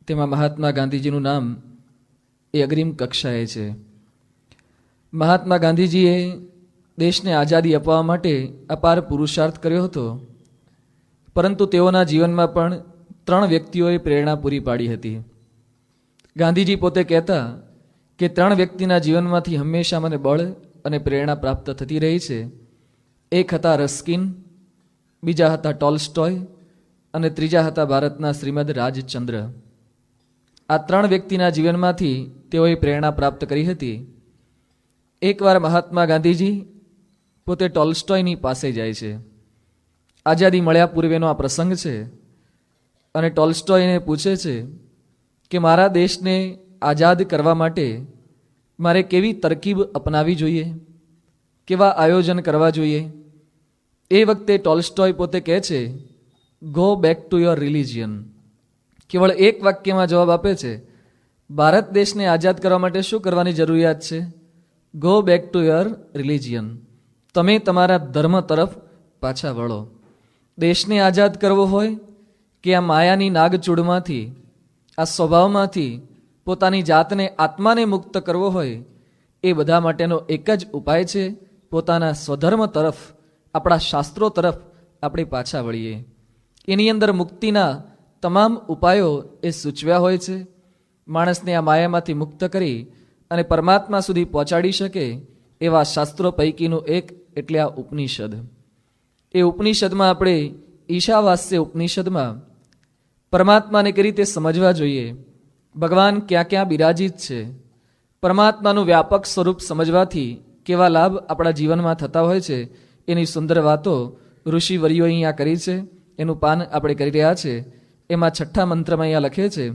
તેમાં મહાત્મા ગાંધીજીનું નામ એ અગ્રિમ કક્ષાએ છે. મહાત્મા ગાંધીજીએ દેશને આઝાદી અપાવવા માટે અપાર પુરુષાર્થ કર્યો હતો, પરંતુ તેઓના જીવનમાં પણ 3 વ્યક્તિઓએ પ્રેરણા પૂરી પાડી હતી. ગાંધીજી પોતે કહેતા કે 3 વ્યક્તિના જીવનમાંથી હંમેશા મને બળ અને પ્રેરણા પ્રાપ્ત થતી રહી છે. એક હતા રસ્કિન, બીજા હતા ટોલ્સ્ટોય અને ત્રીજા હતા ભારતના શ્રીમદ રાજચંદ્ર. આ 3 વ્યક્તિના જીવનમાંથી તેઓએ પ્રેરણા પ્રાપ્ત કરી હતી. એકવાર મહાત્મા ગાંધીજી પોતે ટોલ્સ્ટોયની પાસે જાય છે. આઝાદી મળ્યા પૂર્વેનો આ પ્રસંગ છે અને ટોલ્સ્ટોયને પૂછે છે કે મારા દેશને આઝાદ કરવા માટે મારે કેવી તરકીબ અપનાવી જોઈએ, કેવા આયોજન કરવા જોઈએ. એ વખતે ટોલ્સ્ટોય પોતે કહે છે, go back to your religion. કેવળ એક વાક્યમાં જવાબ આપે છે, ભારત દેશને આઝાદ કરવા માટે શું કરવાની જરૂરિયાત છે? Go back to your religion. તમે તમારા ધર્મ તરફ પાછા વળો. દેશને આઝાદ કરવો હોય કે આ માયાની નાગચૂડમાંથી, આ સ્વભાવમાંથી પોતાની જાતને, આત્માને મુક્ત કરવો હોય, એ બધા માટેનો એક જ ઉપાય છે, પોતાના સ્વધર્મ તરફ, આપણા શાસ્ત્રો તરફ આપણે પાછા વળીએ. એની અંદર મુક્તિના તમામ ઉપાયો એ સૂચવ્યા હોય છે. માણસને આ માયામાંથી મુક્ત કરી અને પરમાત્મા સુધી પહોંચાડી શકે એવા શાસ્ત્રો પૈકીનું એક એટલે આ ઉપનિષદ. એ ઉપનિષદમાં આપણે ઈશાવાસ્ય ઉપનિષદમાં પરમાત્માને કઈ રીતે સમજવા જોઈએ, ભગવાન ક્યાં ક્યાં બિરાજિત છે, પરમાત્માનું વ્યાપક સ્વરૂપ સમજવાથી કેવા લાભ આપણા જીવનમાં થતા હોય છે, એની સુંદર વાતો ઋષિવર્યો અહીંયા કરી છે. એનું પાન આપણે કરી રહ્યા છે. એમાં 6ઠ્ઠા મંત્રમાં અહીંયા લખે છે,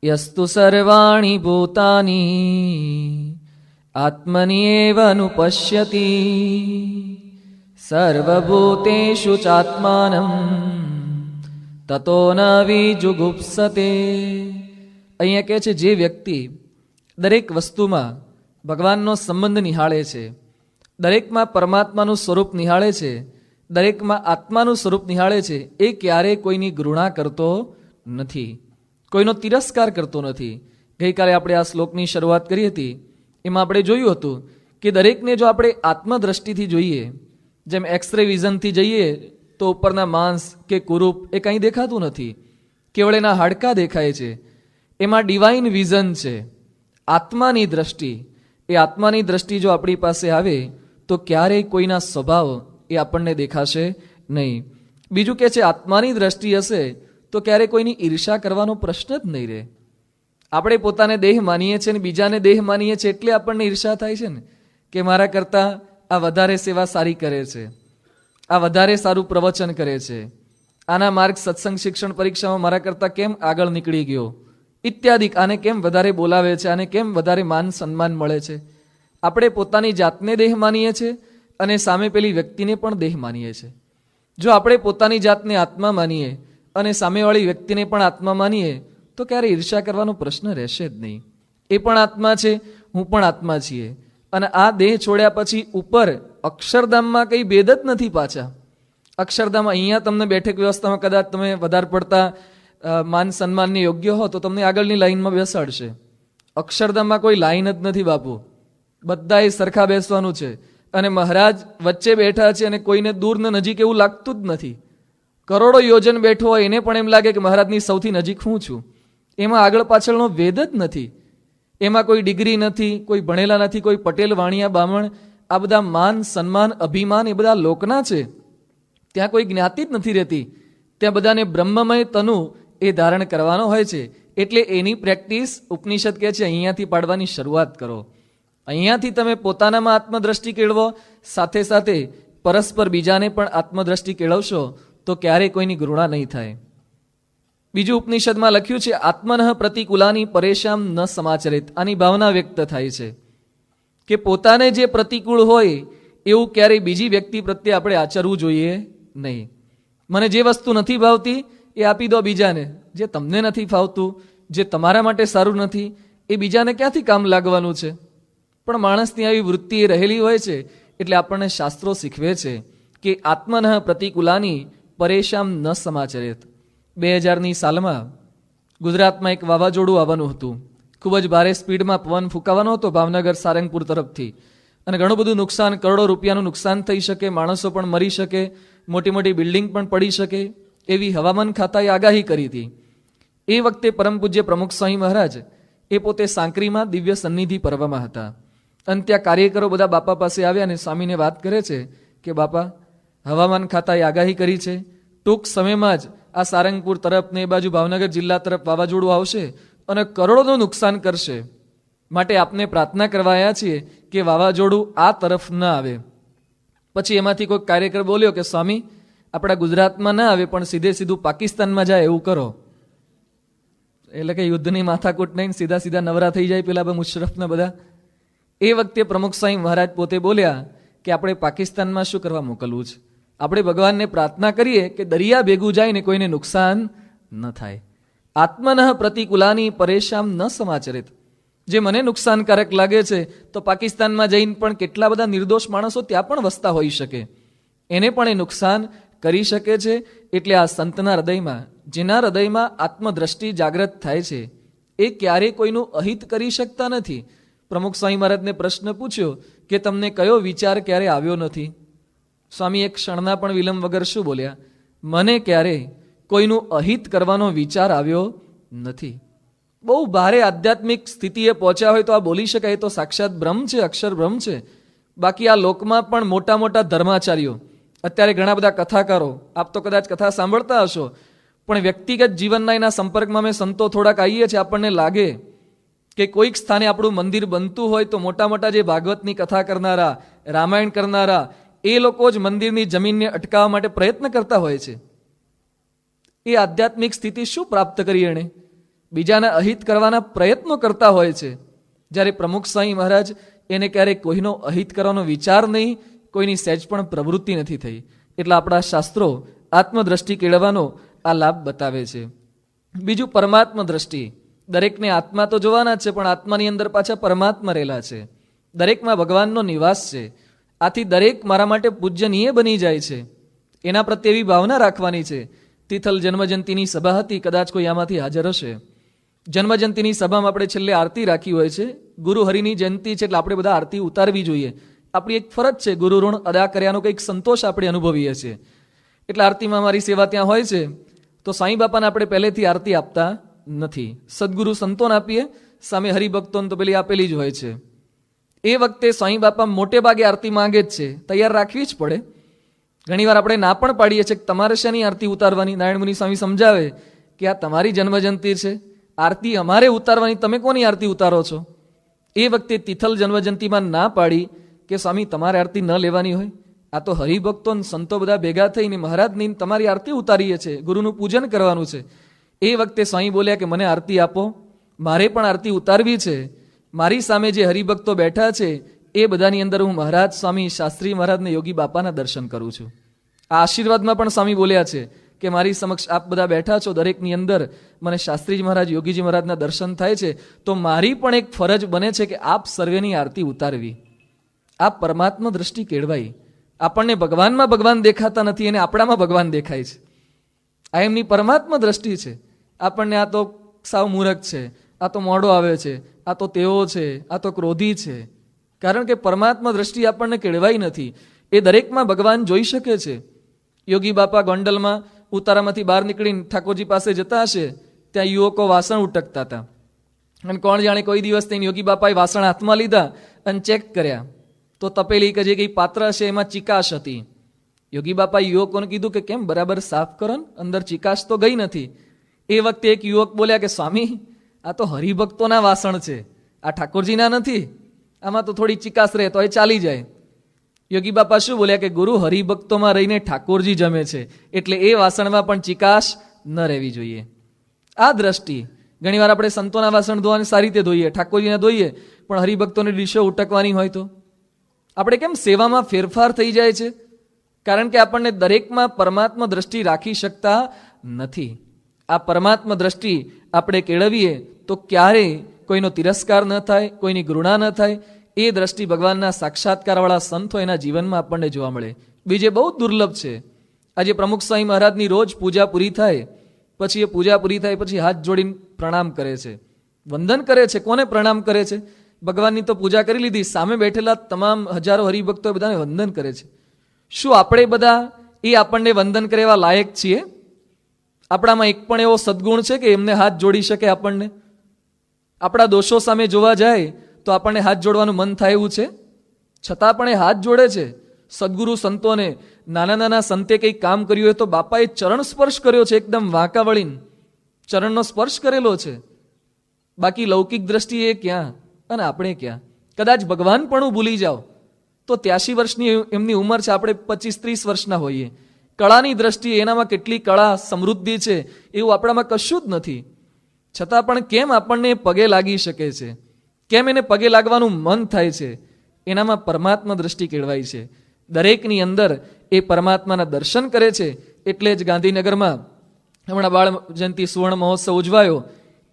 યસ્તુ સર્વાણી ભૂતાની આત્મની એવ અનુપશ્યતિ સર્વભૂતેષુ ચાત્માનમ તતો ન વિજુગુપ્સતે. અહીંયા કહે છે, જે વ્યક્તિ દરેક વસ્તુમાં ભગવાનનો સંબંધ નિહાળે છે, દરેકમાં પરમાત્માનું સ્વરૂપ નિહાળે છે, દરેકમાં આત્માનું સ્વરૂપ નિહાળે છે, એ ક્યારેય કોઈની ઘૃણા કરતો નથી, કોઈનો તિરસ્કાર કરતો નથી. ગઈકાલે આપણે આ શ્લોકની શરૂઆત કરી હતી. એમાં આપણે જોયું હતું કે દરેકને જો આપણે આત્મદ્રષ્ટિથી જોઈએ, જેમ એક્સરે વિઝનથી જઈએ તો ઉપરના માંસ કે કુરૂપ એ કંઈ દેખાતું નથી, કેવળ એના હાડકાં દેખાય છે. એમાં ડિવાઇન વિઝન છે, આત્માની દ્રષ્ટિ. એ આત્માની દ્રષ્ટિ જો આપણી પાસે આવે તો ક્યારેય કોઈના સ્વભાવ એ આપણને દેખાશે નહીં. બીજું કે છે, આત્માની દ્રષ્ટિ હશે તો ક્યારેય કોઈની ઈર્ષા કરવાનો પ્રશ્ન જ નહીં રહે. આપણે પોતાને દેહ માનીએ છીએ અને બીજાને દેહ માનીએ છીએ એટલે આપણને ઈર્ષા થાય છે ને, કે મારા કરતાં આ વધારે સેવા સારી કરે છે, આ વધારે સારું પ્રવચન કરે છે, આના માર્ગ સત્સંગ શિક્ષણ પરીક્ષામાં મારા કરતાં કેમ આગળ નીકળી ગયો, ઇત્યાદિક. આને કેમ વધારે બોલાવે છે, આને કેમ વધારે માન સન્માન મળે છે. આપણે પોતાની જાતને દેહ માનીએ છીએ અને સામે પેલી વ્યક્તિને પણ દેહ માનીએ છીએ. જો આપણે પોતાની જાતને આત્મા માનીએ અને સામેવાળી વ્યક્તિને પણ આત્મા માનીએ તો ક્યારે ઈર્ષા કરવાનો પ્રશ્ન રહેશે જ નહીં. એ પણ આત્મા છે, હું પણ આત્મા છીએ. અને આ દેહ છોડ્યા પછી ઉપર અક્ષરધામમાં કંઈ ભેદ જ નથી. પાછા અક્ષરધામ અહીંયા તમને બેઠક વ્યવસ્થામાં કદાચ તમે વધારે પડતા માન સન્માનને યોગ્ય હો તો તમને આગળની લાઈનમાં બેસાડશે. અક્ષરધામમાં કોઈ લાઈન જ નથી બાપુ, બધાએ સરખા બેસવાનું છે. અને મહારાજ વચ્ચે બેઠા છે અને કોઈને દૂર ને નજીક એવું લાગતું જ નથી. કરોડો યોજન બેઠો હોય એને પણ એમ લાગે કે મહારાજની સૌથી નજીક હું છું. એમાં આગળ પાછળનો ભેદ જ નથી. એમાં કોઈ ડિગ્રી નથી, કોઈ ભણેલા નથી, કોઈ પટેલ વાણિયા બામણ. આ બધા માન સન્માન અભિમાન એ બધા લોકના છે. ત્યાં કોઈ જ્ઞાતિ જ નથી રહેતી. ત્યાં બધાને બ્રહ્મમય તનુ એ ધારણ કરવાનો હોય છે. એટલે એની પ્રેક્ટિસ ઉપનિષદ કહે છે અહીંયાથી પાડવાની શરૂઆત કરો. અહીંયાથી તમે પોતાનામાં આત્મદ્રષ્ટિ કેળવો, સાથે સાથે પરસ્પર બીજાને પણ આત્મદ્રષ્ટિ કેળવશો તો ક્યારેય કોઈની ઘૃણા નહીં થાય. બીજું ઉપનિષદમાં લખ્યું છે, આત્મનઃ પ્રતિકૂલાની પરેશાન ન સમાચરિત. આની ભાવના વ્યક્ત થાય છે કે પોતાને જે પ્રતિકૂળ હોય એવું ક્યારેય બીજી વ્યક્તિ પ્રત્યે આપણે આચરવું જોઈએ નહીં. મને જે વસ્તુ નથી ભાવતી એ આપી દો બીજાને. જે તમને નથી ફાવતું, જે તમારા માટે સારું નથી, એ બીજાને ક્યાંથી કામ લાગવાનું છે? પણ માણસની આવી વૃત્તિ એ રહેલી હોય છે. એટલે આપણને શાસ્ત્રો શીખવે છે કે આત્મનઃ પ્રતિકૂલાની પરેશાન ન સમાચરિત. 2000ની સાલમાં ગુજરાતમાં એક વાવાઝોડું આવવાનું હતું. ખૂબ જ ભારે સ્પીડમાં પવન ફૂંકાવાનો હતો ભાવનગર સારંગપુર તરફથી, અને ઘણું બધું નુકસાન, કરોડો રૂપિયાનું નુકસાન થઈ શકે, માણસો પણ મરી શકે, મોટી મોટી બિલ્ડિંગ પણ પડી શકે, એવી હવામાન ખાતાએ આગાહી કરી હતી. એ વખતે પરમ પૂજ્ય પ્રમુખ સ્વામી મહારાજ એ પોતે સાંકરીમાં દિવ્ય સન્નિધિ પર્વમાં હતા. અને ત્યાં કાર્યકરો બધા બાપા પાસે આવ્યા અને સ્વામીને વાત કરે છે કે બાપા, હવામાન ખાતાએ આગાહી કરી છે, ટૂંક સમયમાં જ આ સારંગપુર તરફ ને એ બાજુ ભાવનગર જિલ્લા તરફ વાવાઝોડું આવશે અને કરોડોનું નુકસાન કરશે, માટે આપને પ્રાર્થના કરવા આવ્યા છીએ કે વાવાઝોડું આ તરફ ન આવે. પછી એમાંથી કોઈ કાર્યકર બોલ્યો કે સ્વામી, આપણા ગુજરાતમાં ના આવે પણ સીધે સીધું પાકિસ્તાનમાં જાય એવું કરો. એટલે કે યુદ્ધની માથાકૂટ નહીં, સીધા સીધા નવરા થઈ જાય પેલા મુશરફના બધા. એ વખતે પ્રમુખ સ્વામી મહારાજ પોતે બોલ્યા કે આપણે પાકિસ્તાનમાં શું કરવા મોકલવું છે? આપણે ભગવાનને પ્રાર્થના કરીએ કે દરિયા ભેગું જાય ને કોઈને નુકસાન ન થાય. આત્મનઃ પ્રતિકૂલાની પરેશાન ન સમાચરિત. જે મને નુકસાનકારક લાગે છે તો પાકિસ્તાનમાં જઈને પણ કેટલા બધા નિર્દોષ માણસો ત્યાં પણ વસતા હોઈ શકે, એને પણ એ નુકસાન કરી શકે છે. એટલે આ સંતના હૃદયમાં, જેના હૃદયમાં આત્મદ્રષ્ટિ જાગૃત થાય છે, એ ક્યારેય કોઈનું અહિત કરી શકતા નથી. પ્રમુખ સ્વામી મહારાજને પ્રશ્ન પૂછ્યો કે તમને કયો વિચાર ક્યારે આવ્યો નથી? સ્વામી એક ક્ષણના પણ વિલંબ વગર શું બોલ્યા? મને ક્યારે કોઈનું અહિત કરવાનો વિચાર આવ્યો નથી. બહુ ભારે આધ્યાત્મિક સ્થિતિએ પહોંચ્યા હોય તો આ બોલી શકાય, તો સાક્ષાત બ્રહ્મ છે, અક્ષર બ્રહ્મ છે. બાકી આ લોકમાં પણ મોટા મોટા ધર્માચાર્યો, અત્યારે ઘણા બધા કથાકારો, આપ તો કદાચ કથા સાંભળતા હશો, પણ વ્યક્તિગત જીવનના એના સંપર્કમાં અમે સંતો થોડાક આવીએ છીએ, આપણને લાગે કે કોઈક સ્થાને આપણું મંદિર બનતું હોય તો મોટા મોટા જે ભાગવતની કથા કરનારા, રામાયણ કરનારા, એ લોકો જ મંદિરની જમીનને અટકાવવા માટે પ્રયત્ન કરતા હોય છે. એ આધ્યાત્મિક સ્થિતિ શું પ્રાપ્ત કરી? એણે બીજાના અહિત કરવાના પ્રયત્નો કરતા હોય છે, જ્યારે પ્રમુખ સ્વામી મહારાજ એને ક્યારેક કોઈનો અહિત કરવાનો વિચાર નહીં, કોઈની સહેજ પણ પ્રવૃત્તિ નથી થઈ. એટલે આપણા શાસ્ત્રો આત્મદ્રષ્ટિ કેળવવાનો આ લાભ બતાવે છે. બીજું પરમાત્મ દ્રષ્ટિ. દરેકને આત્મા તો જોવાના જ છે, પણ આત્માની અંદર પાછા પરમાત્મા રહેલા છે. દરેકમાં ભગવાનનો નિવાસ છે. આથી દરેક મારા માટે પૂજ્યનીય બની જાય છે. એના પ્રત્યે એવી ભાવના રાખવાની છે. તિથલ જન્મજયંતિની સભા હતી, કદાચ કોઈ આમાંથી હાજર હશે. જન્મજયંતિની સભામાં આપણે છેલ્લે આરતી રાખી હોય છે. ગુરુ હરિની જયંતિ છે એટલે આપણે બધા આરતી ઉતારવી જોઈએ. આપણી એક ફરજ છે. ગુરુ ઋણ અદા કર્યાનો કંઈક સંતોષ આપણે અનુભવીએ છીએ. એટલે આરતીમાં મારી સેવા ત્યાં હોય છે, તો સાંઈ બાપાને આપણે પહેલેથી આરતી આપતા નથી. સદગુરુ સંતોને આપીએ, સામે હરિભક્તોને તો પેલી આપેલી જ હોય છે. એ વખતે સાંઈ બાપા મોટે ભાગે આરતી માંગે જ છે, તૈયાર રાખવી જ પડે. ઘણીવાર આપણે ના પણ પાડીએ છીએ કે તમારે શાની આરતી ઉતારવાની? નારાયણ મુનિ સ્વામી સમજાવે કે આ તમારી જન્મજયંતિ છે, આરતી અમારે ઉતારવાની, તમે કોની આરતી ઉતારો છો? એ વખતે તિથલ જન્મજયંતિમાં ના પાડી કે સ્વામી તમારે આરતી ન લેવાની હોય, આ તો હરિભક્તો સંતો બધા ભેગા થઈને મહારાજની તમારી આરતી ઉતારીએ છે, ગુરુનું પૂજન કરવાનું છે. એ વખતે સ્વામી બોલ્યા કે મને આરતી આપો, મારે પણ આરતી ઉતારવી છે. મારી સામે જે હરિભક્તો બેઠા છે એ બધાની અંદર હું મહારાજ સ્વામી શાસ્ત્રી મહારાજને યોગી બાપાના દર્શન કરું છું. આ આશીર્વાદમાં પણ સ્વામી બોલ્યા છે કે મારી સમક્ષ આપ બધા બેઠા છો, દરેકની અંદર મને શાસ્ત્રીજી મહારાજ, યોગીજી મહારાજના દર્શન થાય છે, તો મારી પણ એક ફરજ બને છે કે આપ સર્વેની આરતી ઉતારવી. આ પરમાત્મા દ્રષ્ટિ કેળવાઈ. આપણને ભગવાનમાં ભગવાન દેખાતા નથી, અને આપણામાં ભગવાન દેખાય છે. આ એમની પરમાત્મા દ્રષ્ટિ છે. આપણને આ તો સાવ મૂરખ છે, આ તો મોડો આવે છે, આ તો તેઓ છે, આ તો ક્રોધી છે. કારણ કે પરમાત્મા દ્રષ્ટિ આપણને કેળવાઈ નથી. એ દરેકમાં ભગવાન જોઈ શકે છે. યોગી બાપા ગોંડલમાં ઉતારામાંથી બહાર નીકળીને ઠાકોરજી પાસે જતા હશે, ત્યાં યુવકો વાસણ ઉટકતા હતા, અને કોણ જાણે કોઈ દિવસ તેને યોગી બાપાએ વાસણ હાથમાં લીધા અને ચેક કર્યા તો તપેલી કે જે કઈ પાત્ર હશે એમાં ચિકાશ હતી. યોગી બાપાએ યુવકોને કીધું કે કેમ બરાબર સાફ કરો ને, અંદર ચિકાશ તો ગઈ નથી. એ વખતે એક યુવક બોલ્યા કે સ્વામી, આ તો હરિભક્તોના વાસણ છે, આ ઠાકોરજીના નથી, આમાં તો થોડી ચિકાશ રહે તો એ ચાલી જાય. યોગી બાપા શું બોલ્યા કે ગુરુ હરિભક્તોમાં રહીને ઠાકોરજી જમે છે, એટલે એ વાસણમાં પણ ચિકાશ ન રહેવી જોઈએ. આ દ્રષ્ટિ. ઘણીવાર આપણે સંતોના વાસણ ધોવાને સારી રીતે ધોઈએ, ઠાકોરજીને ધોઈએ, પણ હરિભક્તોની ડીશો ઉટકવાની હોય તો આપણે કેમ સેવામાં ફેરફાર થઈ જાય છે? કારણ કે આપણને દરેકમાં પરમાત્મા દ્રષ્ટિ રાખી શકતા નથી. આ પરમાત્મા દ્રષ્ટિ આપણે કેળવીએ તો ક્યારેય કોઈનો તિરસ્કાર ન થાય, કોઈની ઘૃણા ન થાય. એ દ્રષ્ટિ ભગવાનના સાક્ષાત્કારવાળા સંતો એના જીવનમાં આપણને જોવા મળે. બીજે બહુ દુર્લભ છે. આજે પ્રમુખ સ્વામી મહારાજની રોજ પૂજા પૂરી થાય પછી એ પૂજા પૂરી થાય પછી હાથ જોડીને પ્રણામ કરે છે, વંદન કરે છે. કોને પ્રણામ કરે છે? ભગવાનની તો પૂજા કરી લીધી, સામે બેઠેલા તમામ હજારો હરિભક્તો બધાને વંદન કરે છે. શું આપણે બધા એ આપણને વંદન કરે એવા લાયક છીએ? આપણામાં એક પણ એવો સદગુણ છે કે એમને હાથ જોડી શકે આપણને? આપણા દોષો સામે જોવા જાય તો આપણને હાથ જોડવાનું મન થાય એવું છે? છતાં પણ એ હાથ જોડે છે. સદગુરુ સંતોને, નાના નાના સંતે કંઈક કામ કર્યું હોય તો બાપાએ ચરણ સ્પર્શ કર્યો છે, એકદમ વાંકા વળીને ચરણનો સ્પર્શ કરેલો છે. બાકી લૌકિક દ્રષ્ટિએ ક્યાં અને આપણે ક્યાં? કદાચ ભગવાન પણ ભૂલી જાઓ તો 83 વર્ષની એમની ઉંમર છે, આપણે 25-30 વર્ષના હોઈએ. કળાની દ્રષ્ટિએ એનામાં કેટલી કળા સમૃદ્ધિ છે એવું આપણામાં કશું જ નથી. છતાં પણ કેમ આપણને પગે લાગી શકે છે? કેમ એને પગે લાગવાનું મન થાય છે? એનામાં પરમાત્મા દ્રષ્ટિ કેળવાય છે. દરેકની અંદર એ પરમાત્માના દર્શન કરે છે. એટલે જ ગાંધીનગરમાં હમણાં બાળ જયંતિ સુવર્ણ મહોત્સવ ઉજવાયો.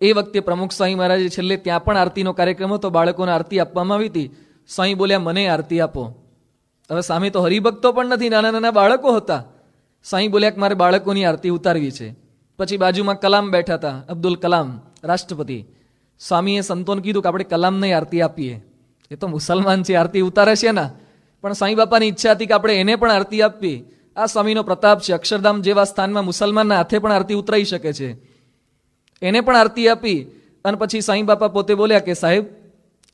એ વખતે પ્રમુખ સ્વામી મહારાજે છેલ્લે ત્યાં પણ આરતીનો કાર્યક્રમ હતો, બાળકોને આરતી આપવામાં આવી હતી. સ્વામી બોલ્યા, મને આરતી આપો. હવે સામે તો હરિભક્તો પણ નથી, નાના નાના બાળકો હતા. સ્વામી બોલ્યા કે મારે બાળકોની આરતી ઉતારવી છે. પછી બાજુમાં કલામ બેઠા હતા, અબ્દુલ કલામ રાષ્ટ્રપતિ. સ્વામીએ સંતોને કીધું કે આપણે કલામને આરતી આપીએ, એ તો મુસલમાન છે, આરતી ઉતારે છે ના. પણ સ્વામી બાપાની ઈચ્છા હતી કે આપણે એને પણ આરતી આપવી. આ સ્વામીનો પ્રતાપ છે, અક્ષરધામ જેવા સ્થાનમાં મુસલમાનના હાથે પણ આરતી ઉતરાઈ શકે છે. એને પણ આરતી આપી અને પછી સ્વામી બાપા પોતે બોલ્યા કે સાહેબ,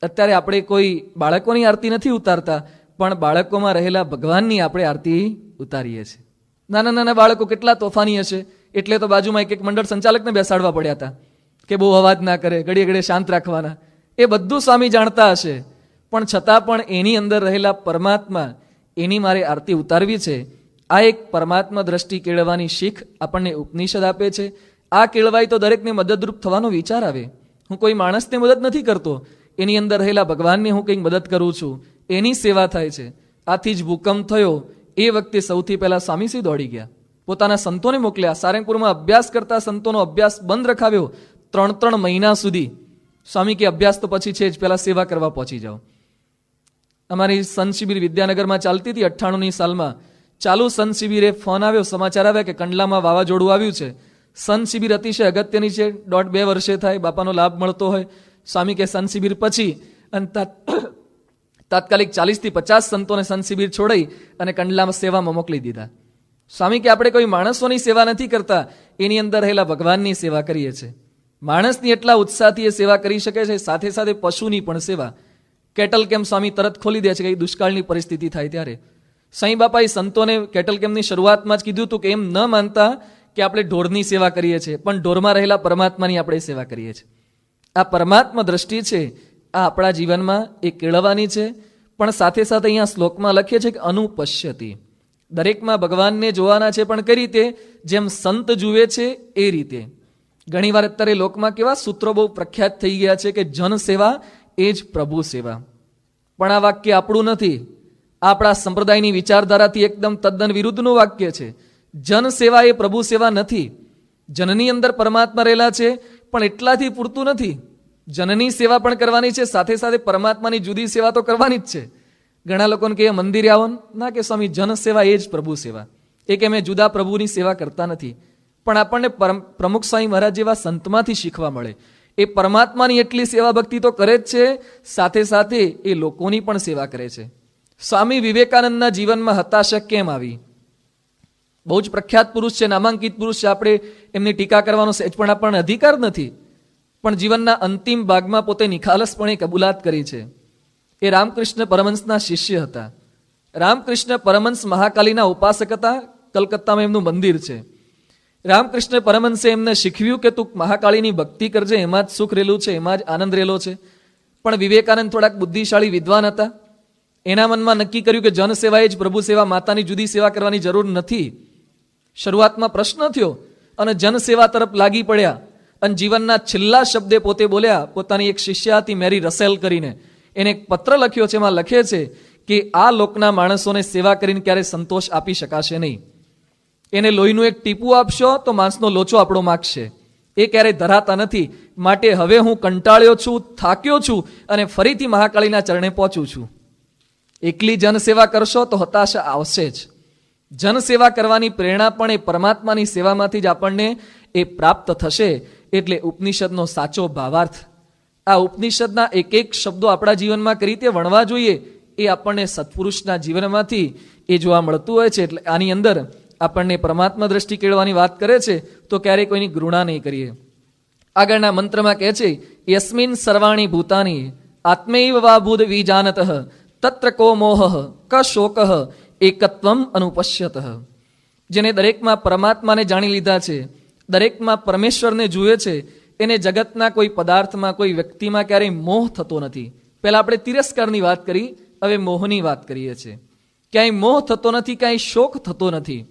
અત્યારે આપણે કોઈ બાળકોની આરતી નથી ઉતારતા, પણ બાળકોમાં રહેલા ભગવાનની આપણે આરતી ઉતારીએ છીએ. નાના નાના બાળકો કેટલા તોફાની હશે, એટલે તો બાજુમાં એક મંડળ સંચાલકને બેસાડવા પડ્યા હતા કે બહુ અવાજ ના કરે, ઘડીએ ઘડીએ શાંત રાખવાના. એ બધું સ્વામી જાણતા હશે, પણ છતાં પણ એની અંદર રહેલા પરમાત્મા, એની મારે આરતી ઉતારવી છે. આ એક પરમાત્મા દ્રષ્ટિ કેળવવાની શીખ આપણને ઉપનિષદ આપે છે. આ કેળવાય તો દરેકને મદદરૂપ થવાનો વિચાર આવે. હું કોઈ માણસને મદદ નથી કરતો, એની અંદર રહેલા ભગવાનને હું કંઈક મદદ કરું છું, એની સેવા થાય છે. આથી જ ભૂકંપ થયો એ વખતે સૌથી પહેલા સ્વામીશ્રી દોડી ગયા, પોતાના સંતોને મોકલ્યા. સારંગપુરમાં અભ્યાસ કરતા સંતોનો અભ્યાસ બંધ રખાવ્યો 3 મહિના સુધી. સ્વામી કે અભ્યાસ તો પછી છે જ, પહેલા સેવા કરવા પહોંચી જાઓ. અમારી સંત શિબિર વિદ્યાનગરમાં ચાલતી હતી 98ની સાલમાં. ચાલુ સંત શિબિરે ફોન આવ્યો, સમાચાર આવ્યા કે કંડલામાં વાવાઝોડું આવ્યું છે. સંત શિબિર અતિશય અગત્યની છે, 1.5-2 વર્ષે થાય, બાપાનો લાભ મળતો હોય. સ્વામી કે સંત શિબિર પછી અને તાત્કાલિક 40થી 50 સંતોને સંત શિબિર છોડાઈ અને કંડલામાં સેવામાં મોકલી દીધા. સ્વામી કે આપણે કોઈ માણસોની સેવા નથી કરતા, એની અંદર રહેલા ભગવાનની સેવા કરીએ છીએ. માણસની એટલા ઉત્સાહથી એ સેવા કરી શકે છે, સાથે સાથે પશુની પણ સેવા. કેટલ કેમ્પ સ્વામી તરત ખોલી દે છે કે દુષ્કાળની પરિસ્થિતિ થાય ત્યારે. સાંઈ બાપાએ સંતોને કેટલ કેમ્પની શરૂઆતમાં જ કીધું હતું કે એમ ન માનતા કે આપણે ઢોરની સેવા કરીએ છીએ, પણ ઢોરમાં રહેલા પરમાત્માની આપણે સેવા કરીએ છીએ. આ પરમાત્મા દ્રષ્ટિ છે, આ આપણા જીવનમાં એ કેળવવાની છે. પણ સાથે સાથે અહીંયા શ્લોકમાં લખીએ છે કે અનુપશ્યતિ, દરેકમાં ભગવાનને જોવાના છે, પણ કઈ રીતે? જેમ સંત જુએ છે એ રીતે. ઘણીવાર અત્યારે લોકમાં કેવા સૂત્રો બહુ પ્રખ્યાત થઈ ગયા છે કે જન સેવા એ જ પ્રભુ સેવા. પણ આ વાક્ય આપણું નથી, આપણા સંપ્રદાયની વિચારધારાથી એકદમ તદ્દન વિરુદ્ધનું વાક્ય છે. જન સેવા એ પ્રભુ સેવા નથી. જનની અંદર પરમાત્મા રહેલા છે, પણ એટલાથી પૂરતું નથી. જનની સેવા પણ કરવાની છે, સાથે સાથે પરમાત્માની જુદી સેવા તો કરવાની જ છે. ઘણા લોકોને કહે મંદિરે આવો ના, કે સ્વામી જન સેવા એ જ પ્રભુ સેવા, એ કે અમે જુદા પ્રભુની સેવા કરતા નથી. પણ આપણને પ્રમુખ સ્વામી મહારાજ જેવા સંતમાંથી શીખવા મળે. એ પરમાત્માની એટલી સેવા ભક્તિ તો કરે જ છે, સાથે સાથે એ લોકોની પણ સેવા કરે છે. સ્વામી વિવેકાનંદના જીવનમાં હતાશા કેમ આવી? બહુ જ પ્રખ્યાત પુરુષ છે, નામાંકિત પુરુષ છે, આપણે એમની ટીકા કરવાનો સહેજ પણ આપણને અધિકાર નથી. પણ જીવનના અંતિમ ભાગમાં પોતે નિખાલસપણે કબૂલાત કરી છે. એ રામકૃષ્ણ પરમહંસના શિષ્ય હતા. રામકૃષ્ણ પરમહંસ મહાકાલીના ઉપાસક હતા. કલકત્તામાં એમનું મંદિર છે. રામકૃષ્ણ પરમહંસે એમને શીખવ્યું કે તું મહાકાળીની ભક્તિ કરજે, એમાં જ સુખ રહેલું છે, એમાં જ આનંદ રહેલો છે. પણ વિવેકાનંદ થોડાક બુદ્ધિશાળી વિદ્વાન હતા. એના મનમાં નક્કી કર્યું કે જન સેવા એ જ પ્રભુ સેવા, માતાની જુદી સેવા કરવાની જરૂર નથી. શરૂઆતમાં પ્રશ્ન થયો અને જન સેવા તરફ લાગી પડ્યા. અને જીવનના છેલ્લા શબ્દે પોતે બોલ્યા, પોતાની એક શિષ્યા હતી મેરી રસેલ કરીને, એને એક પત્ર લખ્યો છે. એમાં લખે છે કે આ લોકના માણસોને સેવા કરીને ક્યારે સંતોષ આપી શકાશે નહીં. એને લોહીનું એક ટીપું આપશો તો માંસનો લોચો આપણો માગશે, એ ક્યારેય ધરાતા નથી. માટે હવે હું કંટાળ્યો છું, થાક્યો છું અને ફરીથી મહાકાળીના ચરણે પહોંચું છું. એકલી જનસેવા કરશો તો હતાશા આવશે જ. જનસેવા કરવાની પ્રેરણા પણ એ પરમાત્માની સેવામાંથી જ આપણને એ પ્રાપ્ત થશે. એટલે ઉપનિષદનો સાચો ભાવાર્થ, આ ઉપનિષદના એક એક શબ્દો આપણા જીવનમાં કઈ રીતે વણવા જોઈએ એ આપણને સત્પુરુષના જીવનમાંથી એ જોવા મળતું હોય છે. એટલે આની અંદર આપણને પરમાત્મા દ્રષ્ટિ કેળવાની વાત કરે છે તો ક્યારેય કોઈની ઘૃણા નહીં કરીએ. આગળના મંત્રમાં કહે છે, યસ્મિન સર્વાણી ભૂતાની આત્મૈવ વા ભૂદ વિજાનતઃ તત્ર કો મોહ ક શોક એકત્વમ અનુપશ્યત. જેને દરેકમાં પરમાત્માને જાણી લીધા છે, દરેકમાં પરમેશ્વરને જુએ છે, એને જગતના કોઈ પદાર્થમાં, કોઈ વ્યક્તિમાં ક્યારેય મોહ થતો નથી. પહેલા આપણે તિરસ્કારની વાત કરી, હવે મોહની વાત કરીએ છીએ. ક્યાંય મોહ થતો નથી, ક્યાંય શોક થતો નથી.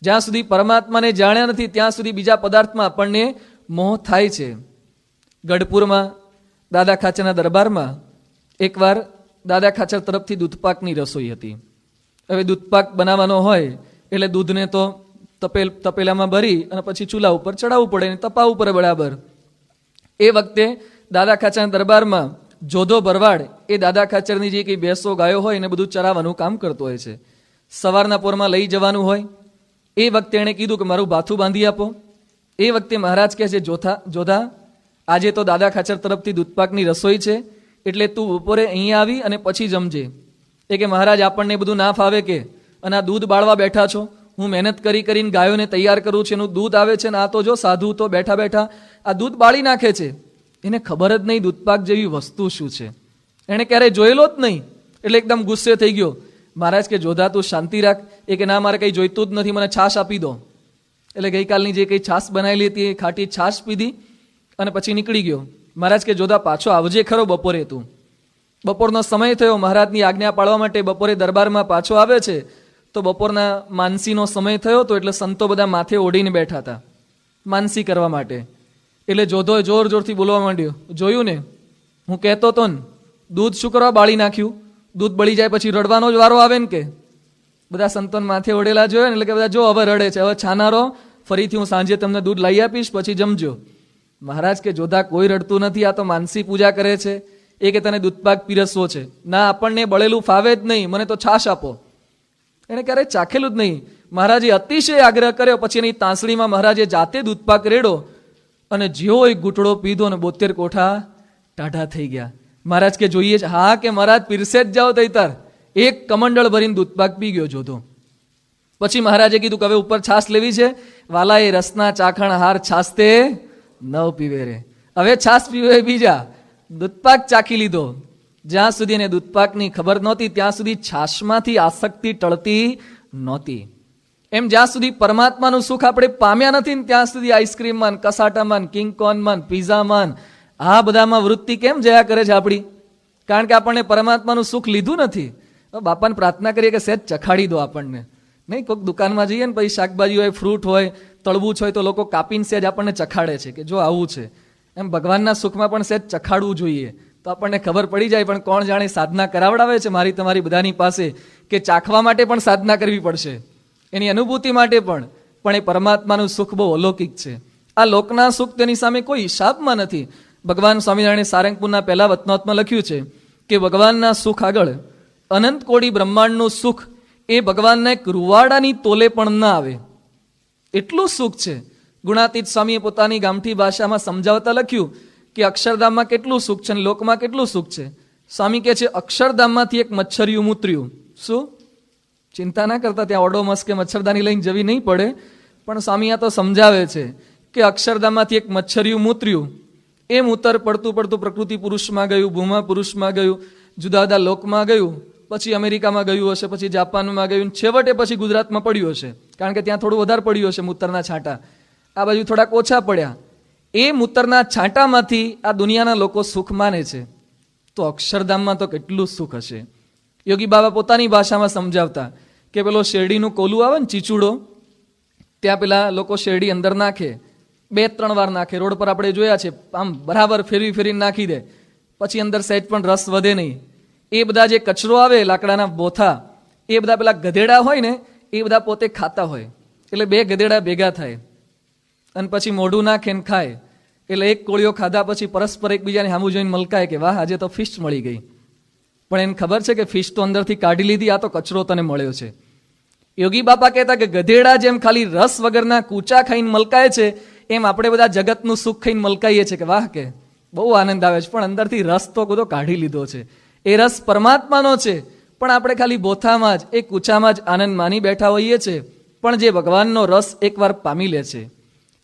જ્યાં સુધી પરમાત્માને જાણ્યા નથી ત્યાં સુધી બીજા પદાર્થમાં આપણને મોહ થાય છે. ગઢપુરમાં દાદા ખાચરના દરબારમાં એકવાર દાદા ખાચર તરફથી દૂધપાકની રસોઈ હતી. હવે દૂધપાક બનાવવાનો હોય એટલે દૂધને તો તપેલામાં ભરી અને પછી ચૂલા ઉપર ચડાવવું પડે, તપાવવું પડે બરાબર. એ વખતે દાદા ખાચરના દરબારમાં જોધો ભરવાડ એ દાદા ખાચરની જે કંઈ ભેંસો ગાયો હોય એને બધું ચરાવવાનું કામ કરતો હોય છે. સવારના પોરમાં લઈ જવાનું હોય. એ વખતે એણે કીધું કે મારું ભાથું બાંધી આપો. એ વખતે મહારાજ કહે છે, જોધા આજે તો દાદા ખાચર તરફથી દૂધપાકની રસોઈ છે એટલે તું બપોરે અહીંયા આવી અને પછી જમજે. એ કે મહારાજ આપણને બધું ના ફાવે કે, અને આ દૂધ બાળવા બેઠા છો, હું મહેનત કરીને ગાયોને તૈયાર કરું છું, એનું દૂધ આવે છે ને આ તો જો સાધુ તો બેઠા બેઠા આ દૂધ બાળી નાખે છે. એને ખબર જ નહીં દૂધપાક જેવી વસ્તુ શું છે, એણે ક્યારેય જોયેલો જ નહીં. એટલે એકદમ ગુસ્સે થઈ ગયો. મહારાજ કે જોધા તું શાંતિ રાખ. એ કે ના, મારે કંઈ જોઈતું જ નથી, મને છાશ આપી દો. એટલે ગઈકાલની જે કંઈ છાશ બનાવેલી હતી એ ખાટી છાશ પીધી અને પછી નીકળી ગયો. મહારાજ કે જોધા પાછો આવજે ખરો બપોરે. તું બપોરનો સમય થયો, મહારાજની આજ્ઞા પાળવા માટે બપોરે દરબારમાં પાછો આવે છે. તો બપોરના માનસીનો સમય થયો તો એટલે સંતો બધા માથે ઓઢીને બેઠા હતા માનસી કરવા માટે. એટલે જોધોએ જોર જોરથી બોલવા માંડ્યો, જોયું ને હું કહેતો તો ને, દૂધ શું કરવા બાળી નાખ્યું? દૂધ બળી જાય પછી રડવાનો જ વારો આવે ને કે. બધા સંતોન માથે ઓઢેલા જોયો ને એટલે કે બધા જો હવે રડે છે, હવે છાનારો, ફરીથી હું સાંજે તમને દૂધ લઈ આપીશ પછી જમજો. મહારાજ કે જોધા કોઈ રડતું નથી, આ તો માનસી પૂજા કરે છે. એ કે તને દૂધપાક પીરસવો છે? ના, આપણને બળેલું ફાવે જ નહીં, મને તો છાશ આપો. એને ક્યારેય ચાખેલું જ નહીં. મહારાજે અતિશય આગ્રહ કર્યો. પછી એની તાંસળીમાં મહારાજે જાતે દૂધપાક રેડો અને જેવો એક ઘૂંટડો પીધો અને 72 કોઠા ટાઢા થઈ ગયા. મહારાજ કે જોઈએ છે? હા કે મહારાજ પીરસે જ જાઓ તૈતાર. એક કમંડળ ભરીને દૂધપાક પી ગયો જોધો. પછી મહારાજે કીધું કે હવે ઉપર છાશ લેવી છે? વાલા એ રસના ચાખણ હાર છાસતે ન પીવે રે. હવે છાશ પીવે બીજા. દૂધપાક ચાખી લીધો. જ્યાં સુધી એને દૂધપાકની ખબર નહોતી ત્યાં સુધી છાશમાંથી આસક્તિ ટળતી નહોતી. એમ જ્યાં સુધી પરમાત્માનું સુખ આપણે પામ્યા નથી ને ત્યાં સુધી આઈસ્ક્રીમમાં, કસાટામાં, કિંગકોનમાં, પીઝામાં, આ બધામાં વૃત્તિ કેમ જયા કરે છે આપણી? કારણ કે આપણને પરમાત્માનું સુખ લીધું નથી. બાપાને પ્રાર્થના કરીએ કે સહેજ ચખાડી દો આપણને. નહીં, કોઈક દુકાનમાં જઈએ ને પછી શાકભાજી હોય, ફ્રૂટ હોય, તળબૂચ હોય તો લોકો કાપીને સહેજ આપણને ચખાડે છે કે જો આવું છે. એમ ભગવાનના સુખમાં પણ સહેજ ચખાડવું જોઈએ તો આપણને ખબર પડી જાય. પણ કોણ જાણે સાધના કરાવડાવે છે મારી તમારી બધાની પાસે કે ચાખવા માટે પણ સાધના કરવી પડશે, એની અનુભૂતિ માટે પણ એ પરમાત્માનું સુખ બહુ અલૌકિક છે. આ લોકના સુખ તેની સામે કોઈ હિસાબમાં નથી. ભગવાન સ્વામિનારાયણે સારંગપુરના પહેલા વતનાવતમાં લખ્યું છે કે ભગવાનના સુખ આગળ અનંત કોટી બ્રહ્માંડનું સુખ એ ભગવાનના એક રૂવાડાની તોલે પણ ના આવે, એટલું સુખ છે. ગુણાતીત સ્વામીએ પોતાની ગામઠી ભાષામાં સમજાવતા લખ્યું કે અક્ષરધામમાં કેટલું સુખ છે અને લોકમાં કેટલું સુખ છે. સ્વામી કહે છે અક્ષરધામમાંથી એક મચ્છરિયું મૂત્ર્યું. શું? ચિંતા ના કરતા, ત્યાં ઓડોમસ કે મચ્છરદાની લઈને જવી નહીં પડે. પણ સ્વામી આ તો સમજાવે છે કે અક્ષરધામમાંથી એક મચ્છરિયું મૂત્ર્યું. એ મૂતર પડતું પડતું પ્રકૃતિ પુરુષમાં ગયું, ભૂમા પુરુષમાં ગયું, જુદા જુદા લોકમાં ગયું, પછી અમેરિકામાં ગયું હશે, પછી જાપાનમાં ગયું, છેવટે પછી ગુજરાતમાં પડ્યું હશે. કારણ કે ત્યાં થોડું વધારે પડ્યું હશે મૂતરના છાંટા, આ બાજુ થોડાક ઓછા પડ્યા. એ મૂતરના છાંટામાંથી આ દુનિયાના લોકો સુખ માને છે. તો અક્ષરધામમાં તો કેટલું સુખ હશે. યોગી બાબા પોતાની ભાષામાં સમજાવતા કે પેલો શેરડીનું કોલું આવે ને ચીચુડો, ત્યાં પેલા લોકો શેરડી અંદર નાખે, 2-3 વાર નાખે. રોડ પર આપણે જોયા છે, આમ બરાબર ફેરવીને નાખી દે, પછી અંદર સહેજ પણ રસ વધે નહીં. એ બધા જે કચરો આવે લાકડાના બોથા, એ બધા પેલા ગધેડા હોય ને એ બધા પોતે ખાતા હોય. એટલે 2 ગધેડા ભેગા થાય અને પછી મોઢું નાખે ને ખાય. એટલે એક કોળીઓ ખાધા પછી પરસ્પર એકબીજાને સામું જોઈને મલકાય કે વાહ આજે તો ફિશ મળી ગઈ. પણ એને ખબર છે કે ફિશ તો અંદરથી કાઢી લીધી, આ તો કચરો તને મળ્યો છે. યોગી બાપા કહેતા કે ગધેડા જેમ ખાલી રસ વગરના કૂચા ખાઈને મલકાય છે એમ આપણે બધા જગતનું સુખ ખાઈને મલકાઈએ છીએ કે વાહ કે બહુ આનંદ આવે છે, પણ અંદરથી રસ તો બધો કાઢી લીધો છે. એ રસ પરમાત્માનો છે, પણ આપણે ખાલી બોથામાં જ એ કૂચામાં જ આનંદ માની બેઠા હોઈએ છીએ. પણ જે ભગવાનનો રસ એકવાર પામી લે છે,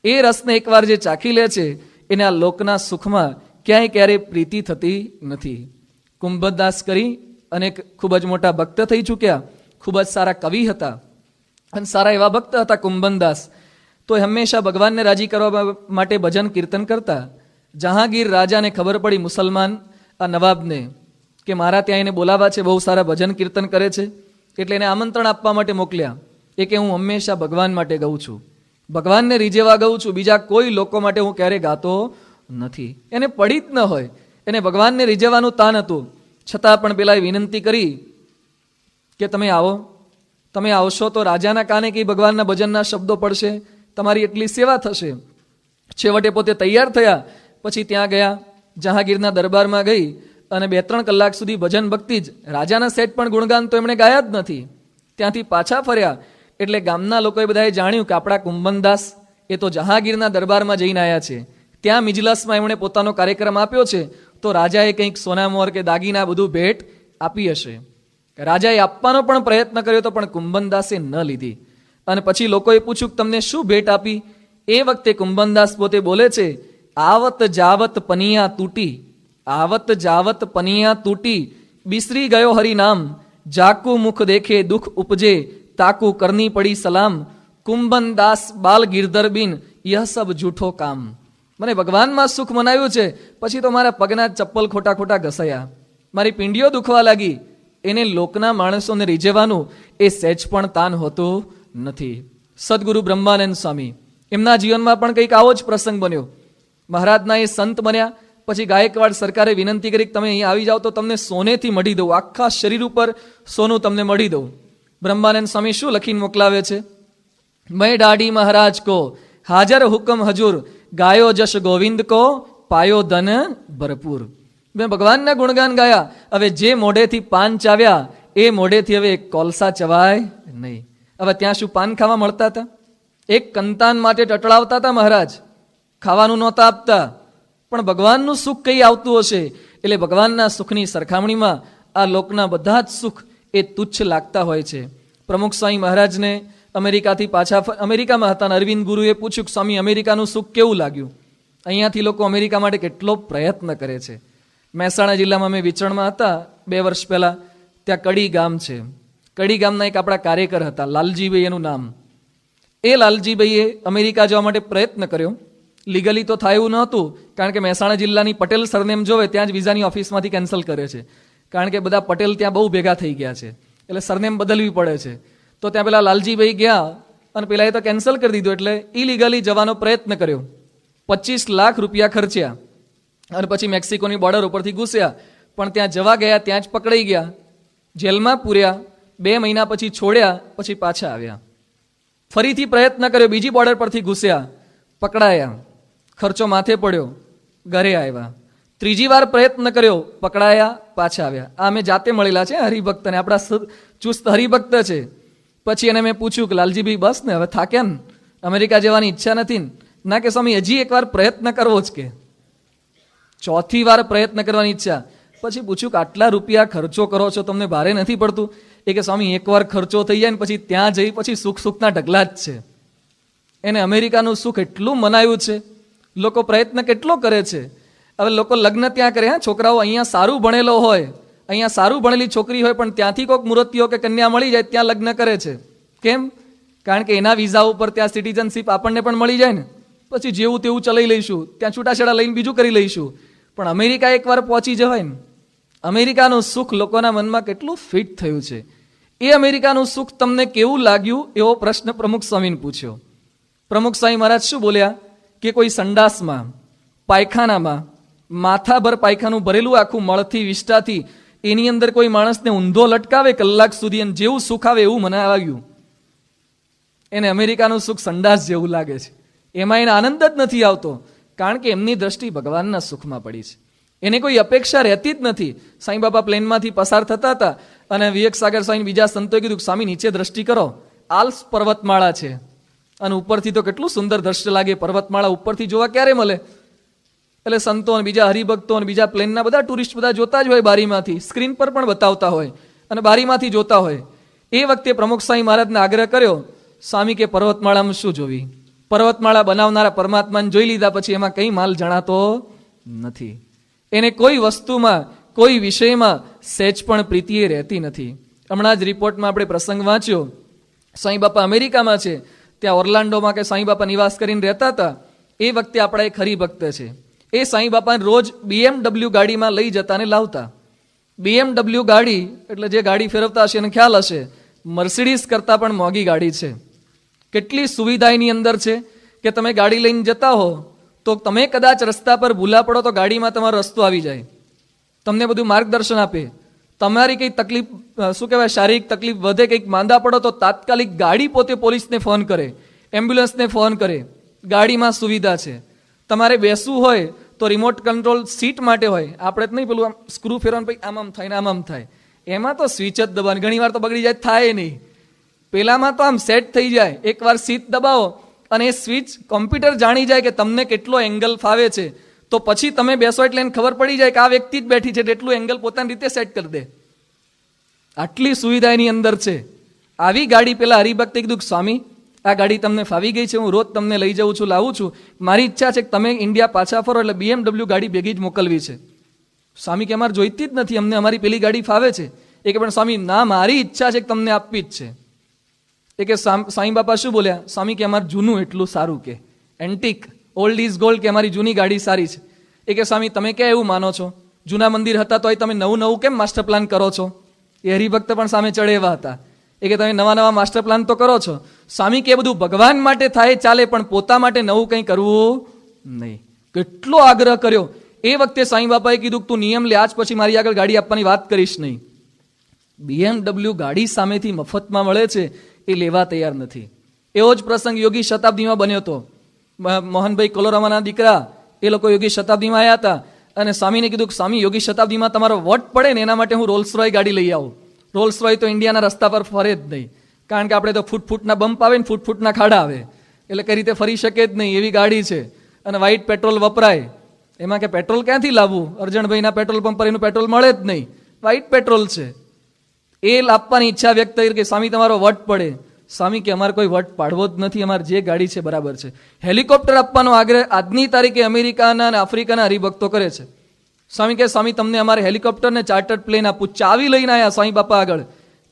એ રસને એકવાર જે ચાખી લે છે, એને આ લોકના સુખમાં ક્યાંય ક્યારેય પ્રીતિ થતી નથી. કુંભદાસ કરી અને ખૂબ જ મોટા ભક્ત થઈ ચૂક્યા, ખૂબ જ સારા કવિ હતા અને સારા એવા ભક્ત હતા કુંભનદાસ. તો એ હંમેશા ભગવાનને રાજી કરવા માટે ભજન કીર્તન કરતા. જહાંગીર રાજાને ખબર પડી મુસલમાન આ નવાબને કે મારા ત્યાં એને બોલાવા છે, બહુ સારા ભજન કીર્તન કરે છે, એટલે એને આમંત્રણ આપવા માટે મોકલ્યા. એ કે હું હંમેશા ભગવાન માટે ગાઉં છું, ભગવાનને રીઝવવા ગાઉં છું, બીજા કોઈ લોકો માટે હું ક્યારે ગાતો નથી. એને પડી જ ન હોય, એને ભગવાનને રીઝવવાનું તાન હતું. છતાં પણ પેલાએ વિનંતી કરી કે તમે આવો, તમે આવશો તો રાજાના કાને કંઈ ભગવાનના ભજનના શબ્દો પડશે, તમારી એટલી સેવા થશે. છેવટે પોતે તૈયાર થયા, પછી ત્યાં ગયા, જહાંગીરના દરબારમાં ગઈ અને 2-3 કલાક સુધી ભજન ભક્તિ જ. રાજાના સેટ પણ ગુણગાન તો એમણે ગાયા જ નથી. ત્યાંથી પાછા ફર્યા એટલે ગામના લોકોએ બધાએ જાણ્યું કે આપણા કુંભનદાસ એ તો જહાંગીરના દરબારમાં જઈને આવ્યા છે, ત્યાં મિજલસમાં એમણે પોતાનો કાર્યક્રમ આપ્યો છે, તો રાજાએ કંઈક સોનામોહર કે દાગીના બધું ભેટ આપી હશે. રાજાએ આપવાનો પણ પ્રયત્ન કર્યો તો પણ કુંભનદાસે ન લીધી. અને પછી લોકોએ પૂછ્યું કે તમને શું ભેટ આપી? એ વખતે કુંભનદાસ પોતે બોલે છે, આવત જાવત પનિયા તૂટી, આવત જાવત પનિયા તૂટી, બિસરી ગયો હરિનામ, જાકુ મુખ દેખે દુઃખ ઉપજે, તાકુ કરની પડી સલામ, કુંભનદાસ બાલ ગિરધર બિન યહ સબ જૂઠો કામ. મને ભગવાનમાં સુખ મનાવ્યું છે, પછી તો મારા પગના ચપ્પલ ખોટા ખોટા ઘસાયા, મારી પિંડીઓ દુખવા લાગી. એને લોકના માણસોને રીઝવવાનું એ સહેજ પણ તાન હોતું નથી. સદગુરુ બ્રહ્માનંદ સ્વામી એમના જીવનમાં પણ કંઈક આવો જ પ્રસંગ બન્યો. મહારાજના એ સંત બન્યા, પછી ગાયકવાડ સરકારે વિનંતી કરી કે તમે અહીં આવી જાઓ તો તમને સોનેથી મઢી દઉં, આખા શરીર ઉપર સોનું તમને મઢી દઉં. બ્રહ્માનંદ સ્વામી શું લખીને મોકલાવે છે? મેં દાઢી મહારાજ કો હાજર હુકમ હજુર, ગાયો જશ ગોવિંદ કો પાયો ધન ભરપૂર. મેં ભગવાનના ગુણગાન ગાયા, હવે જે મોઢેથી પાન ચાવ્યા એ મોઢેથી હવે કોલસા ચવાય નહીં. હવે ત્યાં શું પાન ખાવા મળતા હતા? એક કંતાન માટે ટટળાવતા હતા મહારાજ, ખાવાનું નહોતા આપતા. પણ ભગવાનનું સુખ કઈ આવતું હશે? એટલે ભગવાનના સુખની સરખામણીમાં આ લોકના બધા જ સુખ એ તુચ્છ લાગતા હોય છે. પ્રમુખ સ્વામી મહારાજને અમેરિકાથી પાછા અમેરિકામાં હતા, અરવિંદ ગુરુએ પૂછ્યું કે સ્વામી અમેરિકાનું સુખ કેવું લાગ્યું? અહીંયાથી લોકો અમેરિકા માટે કેટલો પ્રયત્ન કરે છે. મહેસાણા જિલ્લામાં અમે વિચરણમાં હતા 2 વર્ષ પહેલાં, ત્યાં કડી ગામ છે. કડી ગામના એક આપણા કાર્યકર હતા, લાલજીભાઈ એનું નામ. એ લાલજીભાઈએ અમેરિકા જવા માટે પ્રયત્ન કર્યો. લીગલી તો થાય એવું નહોતું, કારણ કે મહેસાણા જિલ્લાની પટેલ સરનેમ જોવે ત્યાં જ વિઝાની ઓફિસમાંથી કેન્સલ કરે છે, કારણ કે બધા પટેલ ત્યાં બહુ ભેગા થઈ ગયા છે, એટલે સરનેમ બદલવી પડે છે. તો ત્યાં પેલા લાલજીભાઈ ગયા અને પેલા એ તો કેન્સલ કરી દીધું, એટલે ઇલીગલી જવાનો પ્રયત્ન કર્યો. 25 લાખ રૂપિયા ખર્ચ્યા અને પછી મેક્સિકોની બોર્ડર ઉપરથી ઘૂસ્યા. પણ ત્યાં જવા ગયા ત્યાં જ પકડાઈ ગયા, જેલમાં પૂર્યા. 2 મહિના પછી છોડ્યા, પછી પાછા આવ્યા. ફરીથી પ્રયત્ન કર્યો, બીજી બોર્ડર પરથી ઘૂસ્યા, પકડાયા, ખર્ચો માથે પડ્યો, ઘરે આવ્યા. ત્રીજી વાર પ્રયત્ન કર્યો, પકડાયા, પાછા આવ્યા. આ અમે જાતે મળેલા છે હરિભક્ત, ને આપણા ચુસ્ત હરિભક્ત છે. પછી એને મેં પૂછ્યું કે લાલજીભાઈ બસ ને, હવે થાક્યા ને, અમેરિકા જવાની ઈચ્છા નથી? ના કે સ્વામી હજી એકવાર પ્રયત્ન કરવો જ. કે 4થી વાર પ્રયત્ન કરવાની ઈચ્છા. પછી પૂછ્યું કે આટલા રૂપિયા ખર્ચો કરો છો, તમને ભારે નથી પડતું? એ કે સ્વામી એકવાર ખર્ચો થઈ જાય ને પછી ત્યાં જઈ પછી સુખ સુખના ઢગલા જ છે. એને અમેરિકાનું સુખ એટલું મનાયું છે, લોકો પ્રયત્ન કેટલો કરે છે. હવે લોકો લગ્ન ત્યાં કરે, હા છોકરાઓ અહીંયા સારું ભણેલો હોય, અહીંયા સારું ભણેલી છોકરી હોય, પણ ત્યાંથી કોઈક મૂર્તિઓ કે કન્યા મળી જાય ત્યાં લગ્ન કરે છે. કેમ? કારણ કે એના વિઝા ઉપર ત્યાં સિટીઝનશીપ આપણને પણ મળી જાય ને, પછી જેવું તેવું ચલાવી લઈશું, ત્યાં છૂટાછેડા લઈને બીજું કરી લઈશું. પણ અમેરિકા એકવાર પહોંચી જવાય ને, અમેરિકાનું સુખ લોકોના મનમાં કેટલું ફિટ થયું છે. એ અમેરિકાનું સુખ તમને કેવું લાગ્યું એવો પ્રશ્ન પ્રમુખ સ્વામીને પૂછ્યો. પ્રમુખ સ્વામી મહારાજ શું બોલ્યા કે કોઈ સંડાસમાં, પાયખાનામાં, માથાભર પાયખાનું ભરેલું આખું મળથી વિષ્ટાથી, એની અંદર કોઈ માણસને ઊંધો લટકાવે કલાક સુધી અને જેવું સુખ આવે એવું મને લાગ્યું. એને અમેરિકાનું સુખ સંડાસ જેવું લાગે છે, એમાં એને આનંદ જ નથી આવતો, કારણ કે એમની દ્રષ્ટિ ભગવાનના સુખમાં પડી છે. એને કોઈ અપેક્ષા રહેતી જ નથી. સાંઈ બાબા પ્લેનમાંથી પસાર થતા હતા અને વિવેક સાગર સ્વામી બીજા સંતોએ કીધું સ્વામી નીચે દ્રષ્ટિ કરો, આલ્પ્સ પર્વતમાળા છે અને ઉપરથી તો કેટલું સુંદર દ્રશ્ય લાગે, પર્વતમાળા ઉપરથી જોવા ક્યારે મળે? એટલે સંતો અને બીજા હરિભક્તો અને બીજા પ્લેનના બધા ટુરિસ્ટ બધા જોતા જ હોય, બારીમાંથી સ્ક્રીન પર પણ બતાવતા હોય અને બારીમાંથી જોતા હોય. એ વખતે પ્રમુખ સ્વામી મહારાજને આગ્રહ કર્યો, સ્વામી કે પર્વતમાળામાં શું જોવી? પર્વતમાળા બનાવનારા પરમાત્માને જોઈ લીધા પછી એમાં કઈ માલ જણાતો નથી. એને કોઈ વસ્તુમાં, કોઈ વિષયમાં સહેજ પણ પ્રીતિએ રહેતી નથી. હમણાં જ રિપોર્ટમાં આપણે પ્રસંગ વાંચ્યો, સાંઈ બાપા અમેરિકામાં છે, ત્યાં ઓર્લાન્ડોમાં કે સાંઈ બાપા નિવાસ કરીને રહેતા હતા. એ વખતે આપણા એક હરિભક્ત છે, એ સાંઈ બાપાને રોજ BMW ગાડીમાં લઈ જતા ને લાવતા. BMW ગાડી એટલે જે ગાડી ફેરવતા હશે એને ખ્યાલ હશે, મર્સિડીઝ કરતાં પણ મોંઘી ગાડી છે. કેટલી સુવિધા એની અંદર છે કે તમે ગાડી લઈને જતા હો તો તમે કદાચ રસ્તા પર ભૂલા પડો તો ગાડીમાં તમારો રસ્તો આવી જાય, તમને બધું માર્ગદર્શન આપે. તમારી કંઈ તકલીફ, શું કહેવાય, શારીરિક તકલીફ વધે, કંઈક માંદા પડો તો તાત્કાલિક ગાડી પોતે પોલીસને ફોન કરે, એમ્બ્યુલન્સને ફોન કરે. ગાડીમાં સુવિધા છે. તમારે બેસવું હોય તો રિમોટ કંટ્રોલ સીટ માટે હોય, આપણે જ નહીં પેલું આમ સ્ક્રૂ ફેરવાનું પછી આમ થાય ને આમ થાય, એમાં તો સ્વિચ જ દબાવવાની, ઘણી વાર તો બગડી જાય, થાય નહીં. પેલામાં તો આમ સેટ થઈ જાય, એકવાર સીટ દબાવો અને એ સ્વિચ કોમ્પ્યુટર જાણી જાય કે તમને કેટલો એંગલ ફાવે છે, તો પછી તમે બેસો એટલે એને ખબર પડી જાય કે આ વ્યક્તિ જ બેઠી છે, એટલું એંગલ પોતાની રીતે સેટ કરી દે. આટલી સુવિધા એની અંદર છે. આવી ગાડી પેલા હરિભક્તે કીધું, સ્વામી આ ગાડી તમને ફાવી ગઈ છે, હું રોજ તમને લઈ જાઉં છું, લાવું છું, મારી ઈચ્છા છે કે તમે ઇન્ડિયા પાછા ફરો એટલે BMW ગાડી ભેગી જ મોકલવી છે. સ્વામી કે અમારે જોઈતી જ નથી, અમને અમારી પેલી ગાડી ફાવે છે. એ કે પણ સ્વામી ના, મારી ઈચ્છા છે કે તમને આપવી જ છે. એ કે સાંઈ બાપા શું બોલ્યા? સ્વામી કે અમારે જૂનું એટલું સારું, કે એન્ટિક, ઓલ્ડ ઇઝ ગોલ્ડ, કે અમારી જૂની ગાડી સારી છે. એ કે સ્વામી તમે ક્યાં એવું માનો છો? જૂના મંદિર હતા તોય તમે નવું નવું કેમ માસ્ટર પ્લાન કરો છો? એ હરિભક્ત પણ સામે ચડે એવા હતા. એ કે તમે નવા નવા માસ્ટર પ્લાન તો કરો છો. સ્વામી કે બધું ભગવાન માટે થાય ચાલે, પણ પોતા માટે નવું કંઈ કરવું નહીં. કેટલો આગ્રહ કર્યો. એ વખતે સાંઈ બાપાએ કીધું તું નિયમ લે, આજ પછી મારી આગળ ગાડી આપવાની વાત કરીશ નહીં. BMW ગાડી સામેથી મફતમાં મળે છે, એ લેવા તૈયાર નથી. એવો જ પ્રસંગ યોગી શતાબ્દીમાં બન્યો હતો. મોહનભાઈ કોલોરામાના દીકરા એ લોકો યોગી શતાબ્દીમાં આવ્યા હતા અને સ્વામીને કીધું કે સ્વામી યોગી શતાબ્દીમાં તમારો વટ પડે ને એના માટે હું રોલ્સ રોય ગાડી લઈ આવું. રોલ્સ રોય તો ઇન્ડિયાના રસ્તા પર ફરે જ નહીં, કારણ કે આપણે તો ફૂટના બમ્પ આવે ને ફૂટના ખાડા આવે, એટલે કઈ રીતે ફરી શકે જ નહીં એવી ગાડી છે. અને વ્હાઇટ પેટ્રોલ વપરાય, એમાં કે પેટ્રોલ ક્યાંથી લાવવું? અર્જણભાઈના પેટ્રોલ પંપ પર એનું પેટ્રોલ મળે જ નહીં, વ્હાઇટ પેટ્રોલ છે. એ આપવાની ઈચ્છા વ્યક્ત કરી કે સ્વામી તમારો વટ પડે. સ્વામી કે અમારે કોઈ વટ પાડવો જ નથી, અમારે જે ગાડી છે બરાબર છે. હેલિકોપ્ટર આપવાનો આગ્રહ આજની તારીખે અમેરિકાના અને આફ્રિકાના હરિભક્તો કરે છે. સ્વામી કે સ્વામી તમને અમારે હેલિકોપ્ટર ને ચાર્ટર્ડ પ્લેન આપું. ચાવી લઈને આવ્યા સ્વામી બાપા આગળ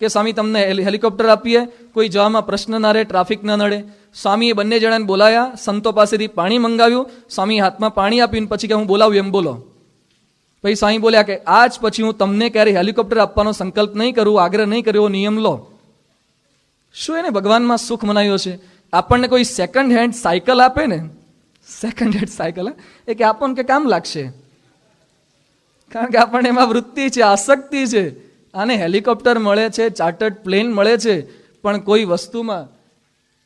કે સ્વામી તમને હેલિકોપ્ટર આપીએ, કોઈ જવામાં પ્રશ્ન ના રહે, ટ્રાફિક ના નડે. સ્વામીએ બંને જણાને બોલાયા, સંતો પાસેથી પાણી મંગાવ્યું. સ્વામી હાથમાં પાણી આપીને પછી કે હું બોલાવું એમ બોલો. પછી સ્વામી બોલ્યા કે આજ પછી હું તમને ક્યારે હેલિકોપ્ટર આપવાનો સંકલ્પ નહીં કરું, આગ્રહ નહીં કર્યો, નિયમ લો. શું એને ભગવાનમાં સુખ મનાવ્યો છે? આપણને કોઈ સેકન્ડ હેન્ડ સાયકલ આપે ને, સેકન્ડ હેન્ડ સાયકલ, એ કે આપણને કે કામ લાગશે, કારણ કે આપણને એમાં વૃત્તિ છે, આસક્તિ છે. આને હેલિકોપ્ટર મળે છે, ચાર્ટર્ડ પ્લેન મળે છે, પણ કોઈ વસ્તુમાં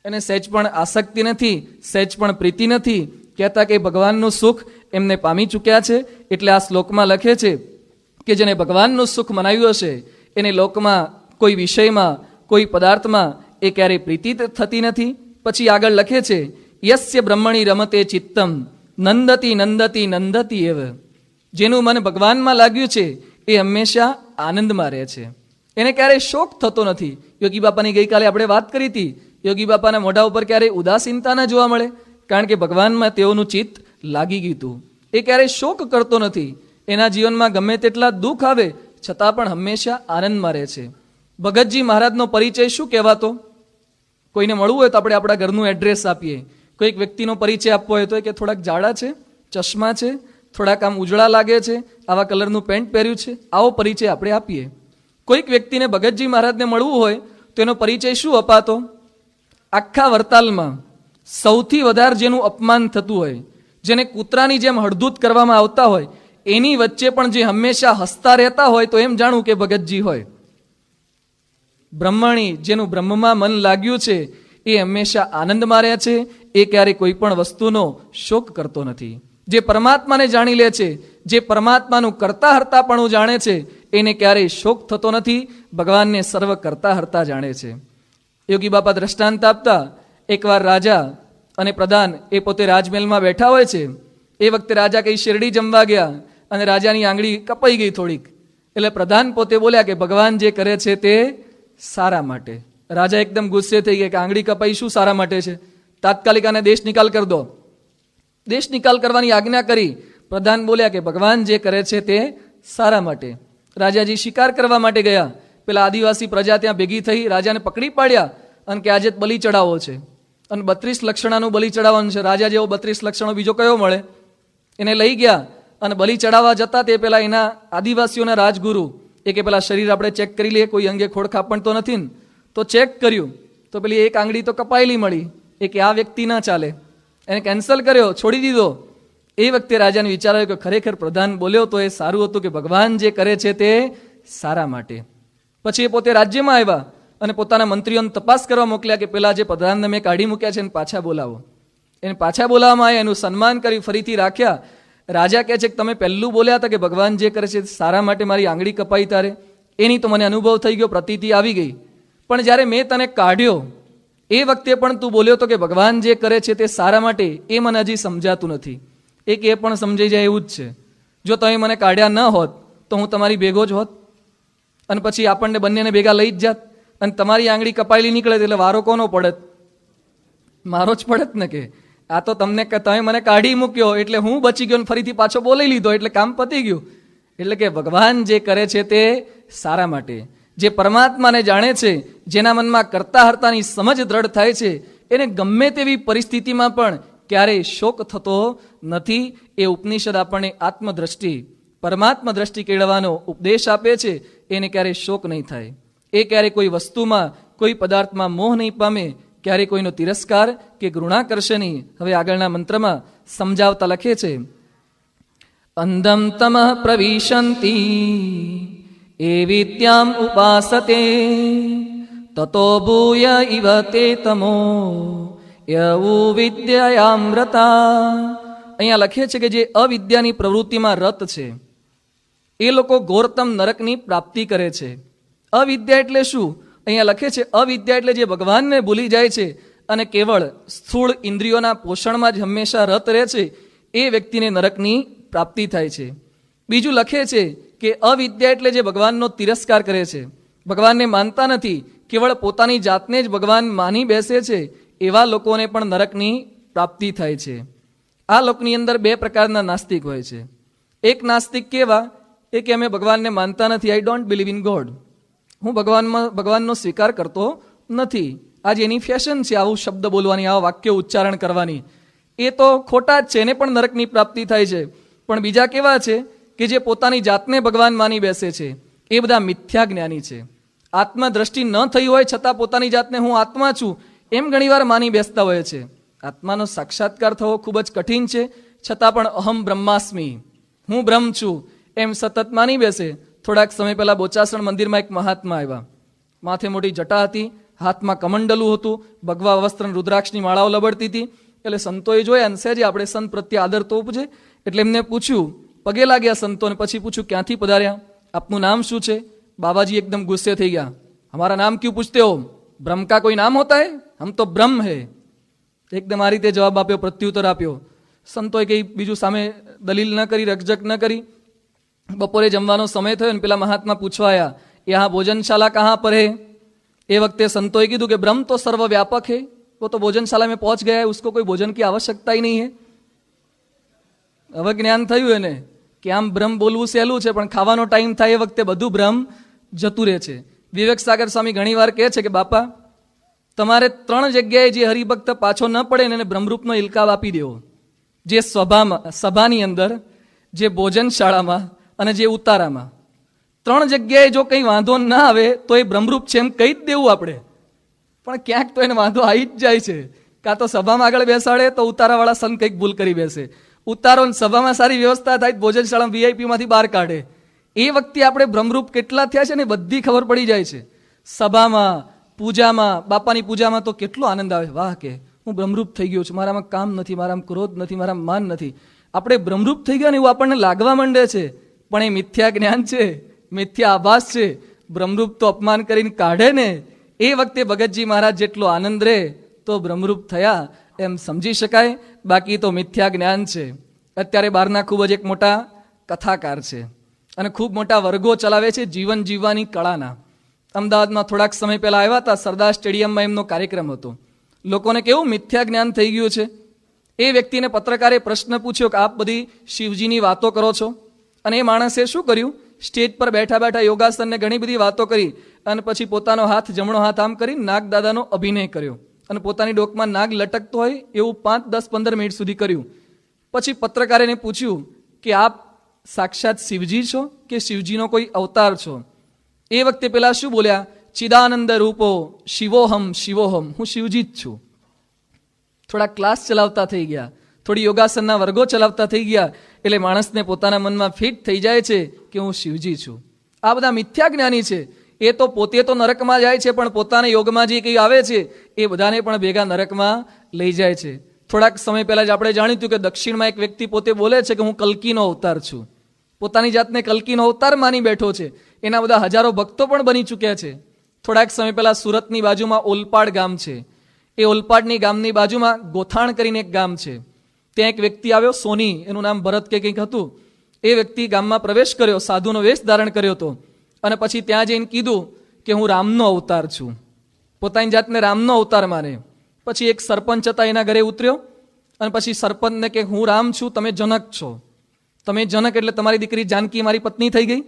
એને સહેજ પણ આસક્તિ નથી, સહેજ પણ પ્રીતિ નથી. કહેતા કે ભગવાનનું સુખ એમને પામી ચૂક્યા છે. એટલે આ શ્લોકમાં લખે છે કે જેને ભગવાનનું સુખ મનાવ્યું હશે એને લોકમાં કોઈ વિષયમાં, કોઈ પદાર્થમાં એ ક્યારેય પ્રીતિ થતી નથી. પછી આગળ લખે છે યસ્ય બ્રહ્મણી રમતે ચિત્તમ નંદતી નંદતી નંદતી એવ. જેનું મન ભગવાનમાં લાગ્યું છે એ હંમેશા આનંદમાં રહે છે, એને ક્યારેય શોક થતો નથી. યોગી બાપાની ગઈકાલે આપણે વાત કરી હતી, યોગી બાપાના મોઢા ઉપર ક્યારેય ઉદાસીનતા ન જોવા મળે, કારણ કે ભગવાનમાં તેઓનું ચિત્ત લાગી ગયું હતું. એ ક્યારેય શોક કરતો નથી. એના જીવનમાં ગમે તેટલા દુઃખ આવે છતાં પણ હંમેશા આનંદમાં રહે છે. ભગતજી મહારાજનો પરિચય શું કહેવાતો? કોઈને મળવું હોય તો આપણે આપણા ઘરનું એડ્રેસ આપીએ. કોઈક વ્યક્તિનો પરિચય આપવો હોય તો કે થોડાક જાડા છે, ચશ્મા છે, થોડાક આમ ઉજળા લાગે છે, આવા કલરનું પેન્ટ પહેર્યું છે, આવો પરિચય આપણે આપીએ. કોઈક વ્યક્તિને ભગતજી મહારાજને મળવું હોય તો એનો પરિચય શું અપાતો? આખા વરતાલમાં સૌથી વધારે જેનું અપમાન થતું હોય, જેને કૂતરાની જેમ હળદૂત કરવામાં આવતા હોય, એની વચ્ચે પણ જે હંમેશા હસતા રહેતા હોય તો એમ જાણવું કે ભગતજી હોય. બ્રહ્મણી, જેનું બ્રહ્મમાં મન લાગ્યું છે એ હંમેશા આનંદમાં રહે છે. એ ક્યારેય કોઈ પણ વસ્તુનો શોક કરતો નથી. જે પરમાત્માને જાણી લે છે, જે પરમાત્માનું કરતા હરતાપણું જાણે છે, એને ક્યારેય શોક થતો નથી. ભગવાનને સર્વ કરતા હરતા જાણે છે. યોગી બાપા દ્રષ્ટાંત આપતા એકવાર રાજા અને પ્રધાન એ પોતે રાજમહેલમાં બેઠા હોય છે. એ વખતે રાજા કંઈ શેરડી જમવા ગયા અને રાજાની આંગળી કપાઈ ગઈ થોડીક. એટલે પ્રધાન પોતે બોલ્યા કે ભગવાન જે કરે છે તે સારા માટે. રાજા એકદમ ગુસ્સે થઈ ગયા કે આંગળી કપાઈ શું સારા માટે છે, તાત્કાલિક આને દેશ નિકાલ કરી દો. દેશ નિકાલ કરવાની આજ્ઞા કરી. પ્રધાન બોલ્યા કે ભગવાન જે કરે છે તે સારા માટે. રાજાજી શિકાર કરવા માટે ગયા. પેલા આદિવાસી પ્રજા ત્યાં ભેગી થઈ રાજાને પકડી પાડ્યા અને કે આજે બલિ ચડાવવો છે અને 32 લક્ષણાનું બલિ ચડાવવાનું છે. રાજા જેવો 32 લક્ષણો બીજો કયો મળે? એને લઈ ગયા અને બલિ ચડાવવા જતા તે પેલા એના આદિવાસીઓના રાજગુરુ એ કે પેલા શરીર આપણે ચેક કરી લઈએ, કોઈ અંગે ખોડખાપણ તો નથી ને? તો ચેક કર્યું તો પેલી એક આંગળી તો કપાયેલી મળી. એ કે આ વ્યક્તિ ના ચાલે, એને કેન્સલ કર્યો, છોડી દીધો. એ વખતે રાજાને વિચાર આવ્યો કે ખરેખર પ્રધાન બોલ્યો તો એ સારું હતું કે ભગવાન જે કરે છે તે સારા માટે. પછી એ પોતે રાજ્યમાં આવ્યા અને પોતાના મંત્રીઓને તપાસ કરવા મોકલ્યા કે પેલા જે પ્રધાનને મેં કાઢી મૂક્યા છે એને પાછા બોલાવો. એને પાછા બોલાવવામાં આવ્યા, એનું સન્માન કરી ફરીથી રાખ્યા. રાજા કહે છે કે તમે પહેલું બોલ્યા હતા કે ભગવાન જે કરે છે સારા માટે મારી આંગળી કપાઈ તારે, એની તો મને અનુભવ થઈ ગયો, પ્રતીતિ આવી ગઈ. પણ જ્યારે મેં તને કાઢ્યો એ વખતે પણ તું બોલ્યો તો કે ભગવાન જે કરે છે તે સારા માટે, એ મને હજી સમજાતું નથી. એક એ પણ સમજાઈ જાય એવું જ છે. જો તમે મને કાઢ્યા ન હોત તો હું તમારી ભેગો જ હોત અને પછી આપણને બંનેને ભેગા લઈ જ જાત અને તમારી આંગળી કપાયેલી નીકળે એટલે વારો કોનો પડત? મારો જ પડત ને. કે આ તો તમને તમે મને કાઢી મૂક્યો એટલે હું બચી ગયો, ફરીથી પાછો બોલાવી લીધો એટલે કામ પતી ગયું. એટલે કે ભગવાન જે કરે છે તે સારા માટે. જે પરમાત્માને જાણે છે, જેના મનમાં કરતા હર્તાની સમજ દ્રઢ થાય છે, એને ગમે તેવી પરિસ્થિતિમાં પણ ક્યારેય શોક થતો નથી. એ ઉપનિષદ આપણને આત્મદ્રષ્ટિ, પરમાત્મા દ્રષ્ટિ કેળવવાનો ઉપદેશ આપે છે. એને ક્યારેય શોક નહીં થાય. એ ક્યારેય કોઈ વસ્તુમાં, કોઈ પદાર્થમાં મોહ નહીં પામે, ક્યારેય કોઈનો તિરસ્કાર કે ઘૃણા કરશે નહીં. હવે આગળના મંત્રમાં સમજાવતા લખે છે, અંધમ તમઃ પ્રવિશંતિ એ વિદ્યામ ઉપાસતે તતો ભૂય ઇવ તે તમો યઉ વિદ્યાયામ્રતા. અહીંયા લખે છે કે જે અવિદ્યાની પ્રવૃત્તિમાં રત છે એ લોકો ઘોરતમ નરકની પ્રાપ્તિ કરે છે. અવિદ્યા એટલે શું? અહીંયા લખે છે અવિદ્યા એટલે જે ભગવાનને ભૂલી જાય છે અને કેવળ સ્થૂળ ઇન્દ્રિયોના પોષણમાં જ હંમેશા રત રહે છે, એ વ્યક્તિને નરકની પ્રાપ્તિ થાય છે. બીજું લખે છે કે અવિદ્યા એટલે જે ભગવાનનો તિરસ્કાર કરે છે, ભગવાનને માનતા નથી, કેવળ પોતાની જાતને જ ભગવાન માની બેસે છે, એવા લોકોને પણ નરકની પ્રાપ્તિ થાય છે. આ લોકની અંદર બે પ્રકારના નાસ્તિક હોય છે. એક નાસ્તિક કેવા? એ કે અમે ભગવાનને માનતા નથી, I don't believe in God, હું ભગવાનનો સ્વીકાર કરતો નથી. આજે એની ફેશન છે આવું શબ્દ બોલવાની, આવા વાક્ય ઉચ્ચારણ કરવાની. એ તો ખોટા જ છે, એને પણ નરકની પ્રાપ્તિ થાય છે. પણ બીજા કેવા છે કે જે પોતાની જાતને ભગવાન માની બેસે છે, એ બધા મિથ્યા જ્ઞાની છે. આત્મદ્રષ્ટિ ન થઈ હોય છતાં પોતાની જાતને હું આત્મા છું એમ ઘણીવાર માની બેસતા હોય છે. આત્માનો સાક્ષાત્કાર થવો ખૂબ જ કઠિન છે, છતાં પણ અહમ બ્રહ્માસ્મિ, હું બ્રહ્મ છું એમ સતત માની બેસે. થોડાક સમય પહેલા બોચાસણ મંદિરમાં એક મહાત્મા આવ્યા. માથે મોટી જટા હતી, હાથમાં કમંડલું હતું, ભગવા વસ્ત્ર રુદ્રાક્ષની માળાઓ લબડતી હતી. એટલે સંતોએ જોયા અને સહેજે આપણે સંત પ્રત્યે આદર તો ઉપજે એટલે એમને પૂછ્યું, પગે લાગ્યા સંતોને. પછી પૂછ્યું ક્યાંથી પધાર્યા, આપનું નામ શું છે? બાબાજી એકદમ ગુસ્સે થઈ ગયા, હમારા નામ ક્યું પૂછતે હો, બ્રહ્મ કા કોઈ નામ હોતા હૈ, હમ તો બ્રહ્મ હૈ. એકદમ આ રીતે જવાબ આપ્યો, પ્રત્યુત્તર આપ્યો. સંતોએ કંઈ બીજું સામે દલીલ ન કરી, રકઝક ન કરી. બપોરે જમવાનો સમય થયો ને પેલા મહાત્મા પૂછવા આવ્યા, યહાં ભોજનશાલા કહાં પર હૈ? એ વખતે સંતોએ કીધું કે બ્રહ્મ તો સર્વવ્યાપક है, वो तो भोजनशाला में पहुंच गया है, उसको कोई भोजन की आवश्यकता ही नहीं है. હવે જ્ઞાન થયું એને કે આમ બ્રહ્મ બોલવું સહેલું છે, પણ ખાવાનો ટાઈમ થાય એ વખતે બધું બ્રહ્મ જતું રહે છે. વિવેક સાગર સ્વામી ઘણીવાર કહે છે કે બાપા તમારે 3 જગ્યાએ જે હરિભક્ત પાછો ન પડે ને એને બ્રહ્મરૂપનો ઇલકાબ આપી દેવો. જે સભાની અંદર, જે ભોજનશાળામાં અને જે ઉતારામાં. 3 જગ્યાએ જો કંઈ વાંધો ના આવે તો એ બ્રહ્મરૂપ છે એમ કહી જ દેવું આપણે. પણ ક્યાંક તો એને વાંધો આવી જ જાય છે. કાં તો સભામાં આગળ બેસાડે તો ઉતારાવાળા સંત કંઈક ભૂલ કરી બેસે, ઉતારો સભામાં સારી વ્યવસ્થા થાય, ભોજનશાળા વીઆઈપીમાંથી બહાર કાઢે. એ વખતે આપણે બ્રહ્મરૂપ કેટલા થયા છે ને બધી ખબર પડી જાય છે. સભામાં, પૂજામાં, બાપાની પૂજામાં તો કેટલો આનંદ આવે, વાહ કે હું બ્રહ્મરૂપ થઈ ગયો છું, મારામાં કામ નથી, મારામાં ક્રોધ નથી, મારામાં માન નથી. આપણે બ્રહ્મરૂપ થઈ ગયા ને એવું આપણને લાગવા માંડે છે, પણ એ મિથ્યા જ્ઞાન છે, મિથ્યા આભાસ છે. બ્રહ્મરૂપ તો અપમાન કરીને કાઢે ને એ વખતે ભગતજી મહારાજ જેટલો આનંદ રહે તો બ્રહ્મરૂપ થયા એમ સમજી શકાય, બાકી તો મિથ્યા જ્ઞાન છે. અત્યારે બહારના ખૂબ જ એક મોટા કથાકાર છે અને ખૂબ મોટા વર્ગો ચલાવે છે જીવન જીવવાની કળાના. અમદાવાદમાં થોડાક સમય પહેલા આવ્યા હતા, સરદાર સ્ટેડિયમમાં એમનો કાર્યક્રમ હતો. લોકોને કેવું મિથ્યા જ્ઞાન થઈ ગયું છે. એ વ્યક્તિને પત્રકારે પ્રશ્ન પૂછ્યો કે આપ બધી શિવજીની વાતો કરો છો, અને એ માણસે શું કર્યું, સ્ટેજ પર બેઠા બેઠા યોગાસનને ઘણી બધી વાતો કરી અને પછી પોતાનો હાથ, જમણો હાથ આમ કરી નાગદાદાનો અભિનય કર્યો અને પોતાની ડોકમાં નાગ લટકતો હોય એવું 5, 10, 15 મિનિટ સુધી કર્યું. પછી પત્રકારે એને પૂછ્યું કે આપ સાક્ષાત શિવજી છો કે શિવજીનો કોઈ અવતાર છો? એ વખતે પેલા શું બોલ્યા, ચિદાનંદ રૂપો શિવોહમ શિવોહમ, હું શિવજી જ છું. થોડા ક્લાસ ચલાવતા થઈ ગયા, થોડી યોગાસનના વર્ગો ચલાવતા થઈ ગયા, એટલે માણસને પોતાના મનમાં ફિટ થઈ જાય છે કે હું શિવજી છું. આ બધા મિથ્યા જ્ઞાની છે. એ તો પોતે તો નરકમાં જાય છે, પણ પોતાના યોગમાં જે કંઈ આવે છે એ બધાને પણ ભેગા નરકમાં લઈ જાય છે. થોડાક સમય પહેલા જ આપણે જાણ્યું હતું કે દક્ષિણમાં એક વ્યક્તિ પોતે બોલે છે કે હું કલ્કીનો અવતાર છું. પોતાની જાતને કલ્કીનો અવતાર માની બેઠો છે. એના બધા હજારો ભક્તો પણ બની ચૂક્યા છે. થોડાક સમય પહેલા સુરતની બાજુમાં ઓલપાડ ગામ છે. એ ઓલપાડની ગામની બાજુમાં ગોથાણ કરીને એક ગામ છે. ત્યાં એક વ્યક્તિ આવ્યો, સોની, એનું નામ ભરત કે કંઈક હતું. એ વ્યક્તિ ગામમાં પ્રવેશ કર્યો, સાધુનો વેશ ધારણ કર્યો હતો અને પછી ત્યાં જઈને કીધું કે હું રામનો અવતાર છું. પોતાની જાતને રામનો અવતાર માને. પછી એક સરપંચ હતા, એના ઘરે ઉતર્યો અને પછી સરપંચને કે હું રામ છું, તમે જનક છો. તમે જનક એટલે તમારી દીકરી જાનકી મારી પત્ની થઈ ગઈ.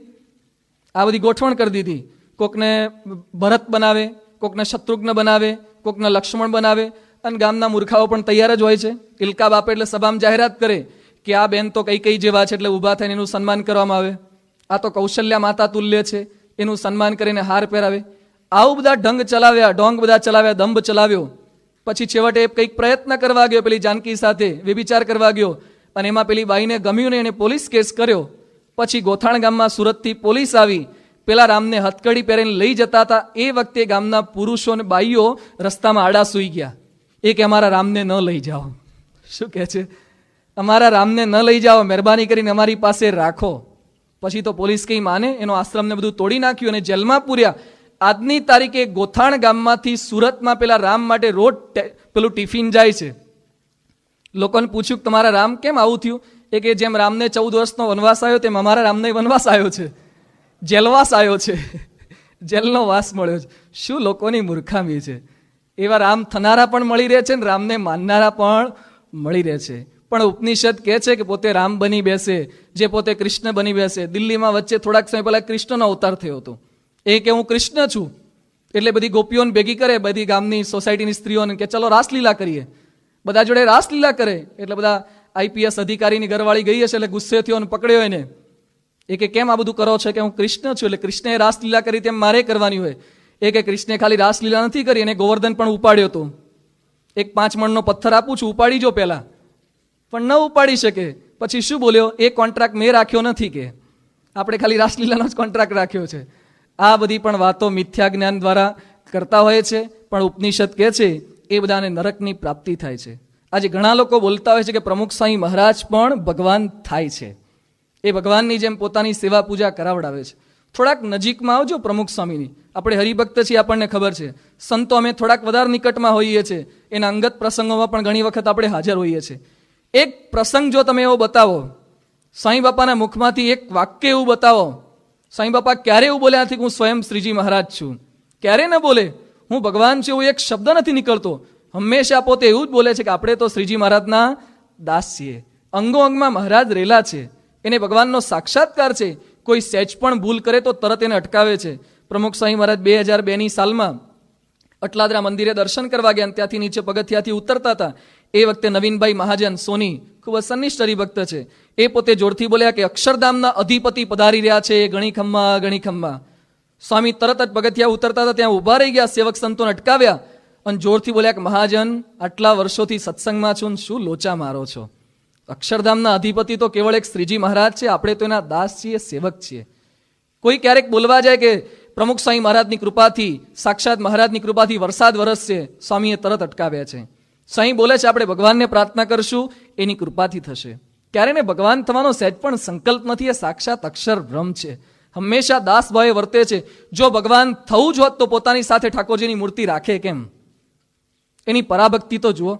આ બધી ગોઠવણ કરી દીધી. કોકને ભરત બનાવે, કોકને શત્રુઘ્ન બનાવે, કોકને લક્ષ્મણ બનાવે, અને ગામના મૂર્ખાઓ પણ તૈયાર જ હોય છે. ઇલકા બાપે એટલે સભામાં જાહેરાત કરે કે આ બેન તો કઈ કઈ જેવા છે, એટલે ઊભા થઈને એનું સન્માન કરવામાં આવે. આ તો કૌશલ્યા માતા તુલ્ય છે, એનું સન્માન કરીને હાર પહેરાવે. આવું બધા ઢંગ ચલાવ્યા, ઢોંગ બધા ચલાવ્યા, દંભ ચલાવ્યો. પછી છેવટે કંઈક પ્રયત્ન કરવા ગયો પેલી જાનકી સાથે, વ્યભિચાર કરવા ગયો, અને એમાં પેલી બાઈને ગમ્યું ને એને પોલીસ કેસ કર્યો. પછી ગોથાણ ગામમાં સુરતથી પોલીસ આવી, પેલા રામને હથકડી પહેરીને લઈ જતા હતા. એ વખતે ગામના પુરુષો અને બાઈઓ રસ્તામાં આડા સૂઈ ગયા. એ કે અમારા રામને ન લઈ જાઓ. શું કહે છે, અમારા રામને ન લઈ જાઓ, મહેરબાની કરીને અમારી પાસે રાખો. પછી તો પોલીસ કંઈ માને, એનો આશ્રમને બધું તોડી નાખ્યું અને જેલમાં પૂર્યા. આજની તારીખે ગોથાણ ગામમાંથી સુરતમાં પેલા રામ માટે રોજ પેલું ટિફિન જાય છે. લોકોને પૂછ્યું કે તમારા રામ કેમ આવું થયું? એ કે જેમ રામને 14 વર્ષનો વનવાસ આવ્યો તેમ અમારા રામને વનવાસ આવ્યો છે, જેલવાસ આવ્યો છે, જેલનો વાસ મળ્યો છે. શું લોકોની મૂર્ખામી છે! એવા રામ થનારા પણ મળી રહે છે ને રામને માનનારા પણ મળી રહે છે. પણ ઉપનિષદ કહે છે કે પોતે રામ બની બેસે, જે પોતે કૃષ્ણ બની બેસે. દિલ્હીમાં વચ્ચે થોડાક સમય પહેલા કૃષ્ણનો અવતાર થયો હતો. એ કે હું કૃષ્ણ છું, એટલે બધી ગોપીઓને ભેગી કરે, બધી ગામની સોસાયટીની સ્ત્રીઓને કે ચલો રાસલીલા કરીએ. બધા જોડે રાસલીલા કરે. એટલે બધા આઈપીએસ અધિકારીની ઘરવાળી ગઈ હશે એટલે ગુસ્સે થયો અને પકડ્યો એને. એ કે કેમ આ બધું કરો છો? કે હું કૃષ્ણ છું, એટલે કૃષ્ણએ રાસલીલા કરી તેમ મારે કરવાની હોય. એ કે કૃષ્ણે ખાલી રાસલીલા નથી કરી, એને ગોવર્ધન પણ ઉપાડ્યો હતો. એક 5 મણનો પથ્થર આપું છું, ઉપાડી જો પહેલા. પણ ન ઉપાડી શકે. પછી શું બોલ્યો, એ કોન્ટ્રાક્ટ મેં રાખ્યો નથી, કે આપણે ખાલી રાસલીલાનો જ કોન્ટ્રાક્ટ રાખ્યો છે. આ બધી પણ વાતો મિથ્યા જ્ઞાન દ્વારા કરતા હોય છે. પણ ઉપનિષદ કહે છે એ બધાને નરકની પ્રાપ્તિ થાય છે. આજે ઘણા લોકો બોલતા હોય છે કે પ્રમુખ સ્વામી મહારાજ પણ ભગવાન થાય છે, એ ભગવાનની જેમ પોતાની સેવા પૂજા કરાવડાવે છે. થોડાક નજીકમાં આવજો પ્રમુખ સ્વામીની. આપણે હરિભક્ત છીએ, આપણને ખબર છે. સંતો અમે થોડાક વધારે નિકટમાં હોઈએ છીએ, એના અંગત પ્રસંગોમાં પણ ઘણી વખત આપણે હાજર હોઈએ છીએ. એક પ્રસંગ જો તમે એવો બતાવો, સાંઈ બાપાના મુખમાંથી એક વાક્ય એવું બતાવો, સાંઈ બાપા ક્યારે એવું બોલ્યા નથી કે હું સ્વયં શ્રીજી મહારાજ છું, ક્યારે ન બોલે. હું ભગવાન છું એવું એક શબ્દ નથી નીકળતો. હંમેશા પોતે એવું જ બોલે છે કે આપણે તો શ્રીજી મહારાજના દાસ છીએ, અંગો અંગમાં મહારાજ રેલા છે, એને ભગવાનનો સાક્ષાત્કાર છે. કોઈ સહેજ પણ ભૂલ કરે તો તરત એને અટકાવે છે. પ્રમુખ સ્વામી મહારાજ 2002ની સાલમાં અટલાદરા મંદિરે દર્શન કરવા ગયા, ત્યાંથી નીચે પગથિયાથી ઉતરતા હતા. એ વખતે નવીનભાઈ મહાજન સોની ખૂબ જ સન્નિષ્ઠ હરિભક્ત છે, એ પોતે જોરથી બોલ્યા કે અક્ષરધામના અધિપતિ પધારી રહ્યા છે, ગણી ખમ્મા ગણી ખમ્મા. સ્વામી તરત જ પગથિયા ઉતરતા હતા ત્યાં ઊભા રહી ગયા, સેવક સંતોને અટકાવ્યા અને જોરથી બોલ્યા કે મહાજન, આટલા વર્ષોથી સત્સંગમાં છું, શું લોચા મારો છો? અક્ષરધામના અધિપતિ તો કેવળ એક શ્રીજી મહારાજ છે, આપણે તો એના દાસ છીએ, સેવક છીએ. કોઈ ક્યારેક બોલવા જાય કે પ્રમુખ સ્વામી મહારાજની કૃપાથી, સાક્ષાત મહારાજની કૃપાથી વરસાદ વરસશે, સ્વામીએ તરત અટકાવ્યા છે. સ્વામી બોલે છે આપણે ભગવાનને પ્રાર્થના કરશું, એની કૃપાથી થશે. ક્યારે ને ભગવાન થવાનો સહેજ પણ સંકલ્પ નથી, એ સાક્ષાત અક્ષર બ્રહ્મ છે. હંમેશા દાસ ભાવે વર્તે છે. જો ભગવાન થવું જ હોત તો પોતાની સાથે ઠાકોરજીની મૂર્તિ રાખે કેમ? એની પરાભક્તિ તો જુઓ.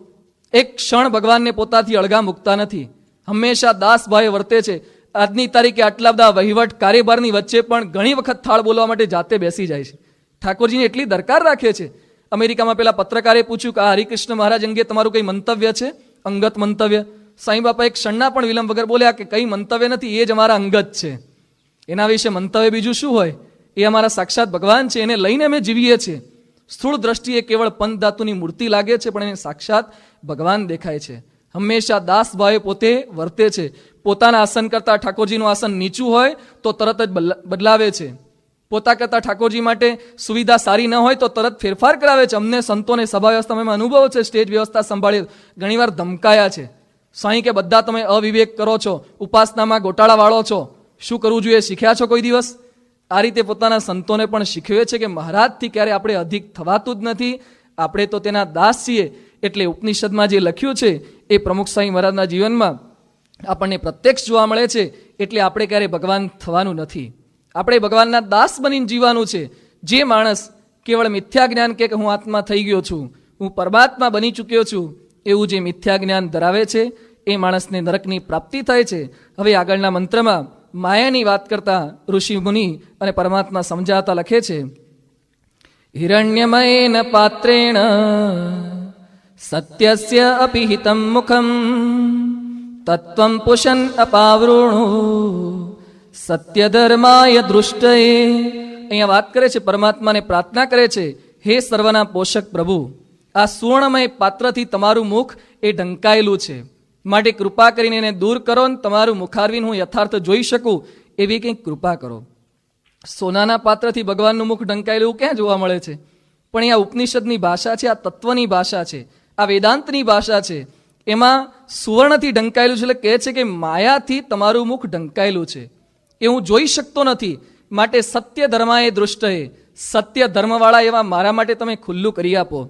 એક ક્ષણ ભગવાનને પોતાથી અળગા મૂકતા નથી, હંમેશા દાસભાવે વર્તે છે. આજની તારીખે આટલા બધા વહીવટ કાર્યભારની વચ્ચે પણ ઘણી વખત થાળ બોલવા માટે જાતે બેસી જાય છે. ઠાકોરજીને એટલી દરકાર રાખે છે. અમેરિકામાં પેલા પત્રકારે પૂછ્યું કે આ હરિકૃષ્ણ મહારાજ અંગે તમારું કંઈ મંતવ્ય છે, અંગત મંતવ્ય? સાંઈ બાપા એક ક્ષણના પણ વિલંબ વગર બોલ્યા કે કંઈ મંતવ્ય નથી, એ જ અમારા અંગત છે. એના વિશે મંતવ્ય બીજું શું હોય? એ અમારા સાક્ષાત ભગવાન છે, એને લઈને અમે જીવીએ છીએ. સ્થૂળ દ્રષ્ટિએ કેવળ પંચ ધાતુની મૂર્તિ લાગે છે, પણ એને સાક્ષાત ભગવાન દેખાય છે. હંમેશા દાસ ભાવે પોતે વર્તે છે. પોતાના આસન કરતાં ઠાકોરજીનું આસન નીચું હોય તો તરત જ બદલાવે છે. પોતા કરતાં ઠાકોરજી માટે સુવિધા સારી ન હોય તો તરત ફેરફાર કરાવે છે. અમને સંતોને સભા વ્યવસ્થામાં અનુભવ છે, સ્ટેજ વ્યવસ્થા સંભાળી ઘણીવાર ધમકાયા છે. સાંઈ કે બધા તમે અવિવેક કરો છો, ઉપાસનામાં ગોટાળા વાળો છો, શું કરવું જોઈએ શીખ્યા છો કોઈ દિવસ? આ રીતે પોતાના સંતોને પણ શીખવે છે કે મહારાજથી ક્યારે આપણે અધિક થવાતું જ નથી, આપણે તો તેના દાસ છીએ. એટલે ઉપનિષદમાં જે લખ્યું છે એ પ્રમુખ સાંઈ મહારાજના જીવનમાં આપણને પ્રત્યક્ષ જોવા મળે છે. એટલે આપણે ક્યારે ભગવાન થવાનું નથી, આપણે ભગવાનના દાસ બનીને જીવવાનું છે. જે માણસ કેવળ મિથ્યા જ્ઞાન કે હું આત્મા થઈ ગયો છું, હું પરમાત્મા બની ચૂક્યો છું, એવું જે મિથ્યા જ્ઞાન ધરાવે છે એ માણસને નરકની પ્રાપ્તિ થાય છે. હવે આગળના મંત્રમાં માયાની વાત કરતા ઋષિ મુનિ અને પરમાત્મા સમજાતા લખે છે, હિરણ્યમયેન પાત્રેણ સત્યસ્ય અપિહિતમ મુખમ તત્વમ પુષન અપાવૃણુ સત્ય ધર્માય દૃષ્ટએ. અહીંયા વાત કરે છે, પરમાત્માને પ્રાર્થના કરે છે, હે સર્વના પોષક પ્રભુ, આ સુવર્ણમય પાત્રથી તમારું મુખ એ ઢંકાયેલું છે, માટે કૃપા કરીને એને દૂર કરો ને તમારું મુખારવિંદ હું યથાર્થ જોઈ શકું એવી કંઈક કૃપા કરો. સોનાના પાત્રથી ભગવાનનું મુખ ઢંકાયેલું ક્યાં જોવા મળે છે? પણ એ આ ઉપનિષદની ભાષા છે, આ તત્વની ભાષા છે, આ વેદાંતની ભાષા છે. એમાં સુવર્ણથી ઢંકાયેલું છે એટલે કહે છે કે માયાથી તમારું મુખ ઢંકાયેલું છે, એ હું જોઈ શકતો નથી, માટે સત્ય ધર્માએ દૃષ્ટએ, સત્ય ધર્મવાળા એવા મારા માટે તમે ખુલ્લું કરી આપો.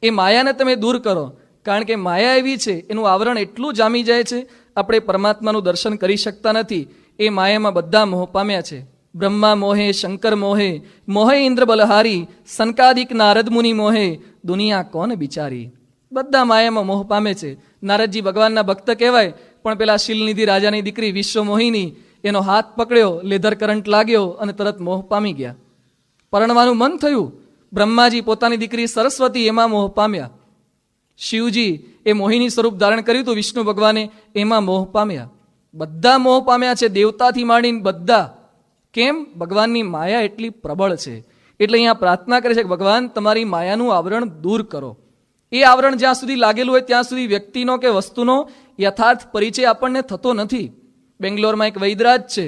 એ માયાને તમે દૂર કરો, કારણ કે માયા એવી છે, એનું આવરણ એટલું જામી જાય છે, આપણે પરમાત્માનું દર્શન કરી શકતા નથી. એ માયામાં બધા મોહ પામ્યા છે. બ્રહ્મા મોહે, શંકર મોહે, મોહે ઇન્દ્ર બલહારી, સંકાદિક નારદ મુનિ મોહે, દુનિયા કોણ બિચારી. બધા માયામાં મોહ પામે છે. નારદજી ભગવાનના ભક્ત કહેવાય, પણ પેલા શીલનિધિ રાજાની દીકરી વિશ્વ મોહિની એનો હાથ પકડ્યો, લેધર કરંટ લાગ્યો અને તરત મોહ પામી ગયા. પરણવાનું મન થયું. બ્રહ્માજી પોતાની દીકરી સરસ્વતી એમાં મોહ પામ્યા. શિવજી એ મોહિની સ્વરૂપ ધારણ કર્યું હતું વિષ્ણુ ભગવાને, એમાં મોહ પામ્યા. બધા મોહ પામ્યા છે, દેવતાથી માંડીને બધા. કેમ? ભગવાનની માયા એટલી પ્રબળ છે. એટલે અહીંયા પ્રાર્થના કરે છે કે ભગવાન તમારી માયાનું આવરણ દૂર કરો. એ આવરણ જ્યાં સુધી લાગેલું હોય ત્યાં સુધી વ્યક્તિનો કે વસ્તુનો યથાર્થ પરિચય આપણને થતો નથી. બેંગ્લોરમાં એક વૈદરાજ છે,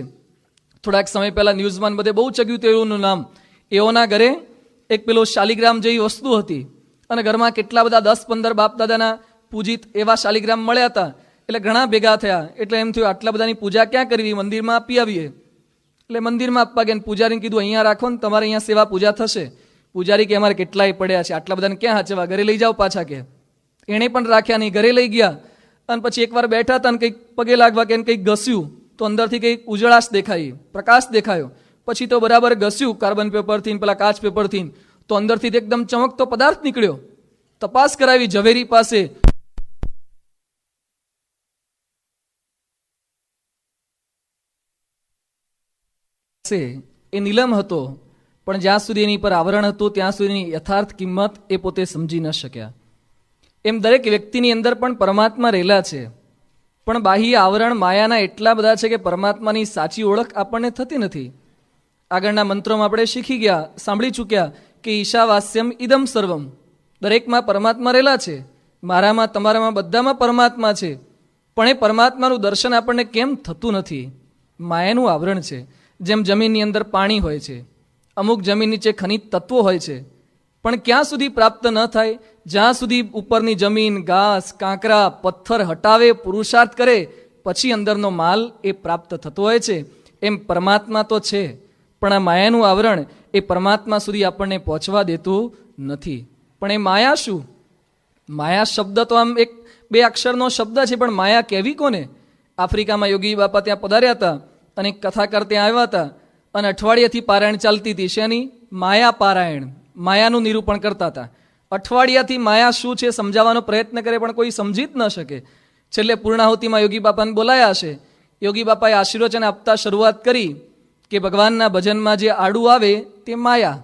થોડાક સમય પહેલા ન્યૂઝમાં બધે બહુ ચગ્યું તેઓનું નામ. એઓના ઘરે એક પેલો શાલિગ્રામ જેવી વસ્તુ હતી અને ઘરમાં કેટલા બધા 10-15 બાપ દાદાના પૂજિત એવા શાલિગ્રામ મળ્યા હતા. એટલે ઘણા ભેગા થયા. એટલે એમ થયું આટલા બધાની પૂજા ક્યાં કરવી, મંદિરમાં આપી આવીએ. એટલે મંદિરમાં આપવા ગયા. પૂજારીને કીધું અહીંયા રાખો ને, તમારે અહીંયા સેવા પૂજા થશે. પૂજારી કે અમારે કેટલાય પડ્યા છે, આટલા બધાને ક્યાં હાચવા, ઘરે લઈ જાઓ પાછા. કે એણે પણ રાખ્યા નહીં, ઘરે લઈ ગયા. અને પછી એકવાર બેઠા હતા અને કંઈક પગે લાગવા કે કંઈક ઘસ્યું તો અંદરથી કંઈક ઉજળાશ દેખાઈ, પ્રકાશ દેખાયો. પછી તો બરાબર ઘસ્યું કાર્બન પેપરથી, પેલા કાચ પેપરથી, તો અંદરથી એકદમ ચમકતો પદાર્થ નીકળ્યો. તપાસ કરાવી ઝવેરી પાસે, એ નીલમ હતો, પણ જ્યાં સુધી એની પર આવરણ હતું ત્યાં સુધીની યથાર્થ કિંમત એ પોતે સમજી ન શક્યા. એમ દરેક વ્યક્તિની અંદર પણ પરમાત્મા રહેલા છે, પણ બાહ્ય આવરણ માયાના એટલા બધા છે કે પરમાત્માની સાચી ઓળખ આપણને થતી નથી. આગળના મંત્રોમાં આપણે શીખી ગયા, સાંભળી ચૂક્યા કે ઈશાવાસ્યમ ઇદમ સર્વમ, દરેકમાં પરમાત્મા રહેલા છે. મારામાં, તમારામાં, બધામાં પરમાત્મા છે, પણ એ પરમાત્માનું દર્શન આપણને કેમ થતું નથી? માયાનું આવરણ છે. જેમ જમીનની અંદર પાણી હોય છે, અમુક જમીન નીચે ખનિજ તત્વો હોય છે, પણ ક્યાં સુધી પ્રાપ્ત ન થાય? જ્યાં સુધી ઉપરની જમીન, ઘાસ, કાંકરા, પથ્થર હટાવે, પુરુષાર્થ કરે, પછી અંદરનો માલ એ પ્રાપ્ત થતો હોય છે. એમ પરમાત્મા તો છે, પણ આ માયાનું આવરણ એ પરમાત્મા સુધી આપણને પહોંચવા દેતું નથી. પણ એ માયા શું? માયા શબ્દ તો આમ 1-2 અક્ષરનો શબ્દ છે, પણ માયા કહેવી કોને? આફ્રિકામાં યોગી બાપા ત્યાં પધાર્યા હતા અને કથાકાર ત્યાં આવ્યા હતા અને અઠવાડિયેથી પારાયણ ચાલતી હતી. શેની? માયા પારાયણ. માયાનું નિરૂપણ કરતા હતા. અઠવાડિયાથી માયા શું છે સમજાવવાનો પ્રયત્ન કરે પણ કોઈ સમજી જ ન શકે. છેલ્લે પૂર્ણાહુતિમાં યોગી બાપાને બોલાયા હશે. યોગી બાપાએ આશીર્વચન આપતા શરૂઆત કરી કે ભગવાનના ભજનમાં જે આડું આવે તે માયા.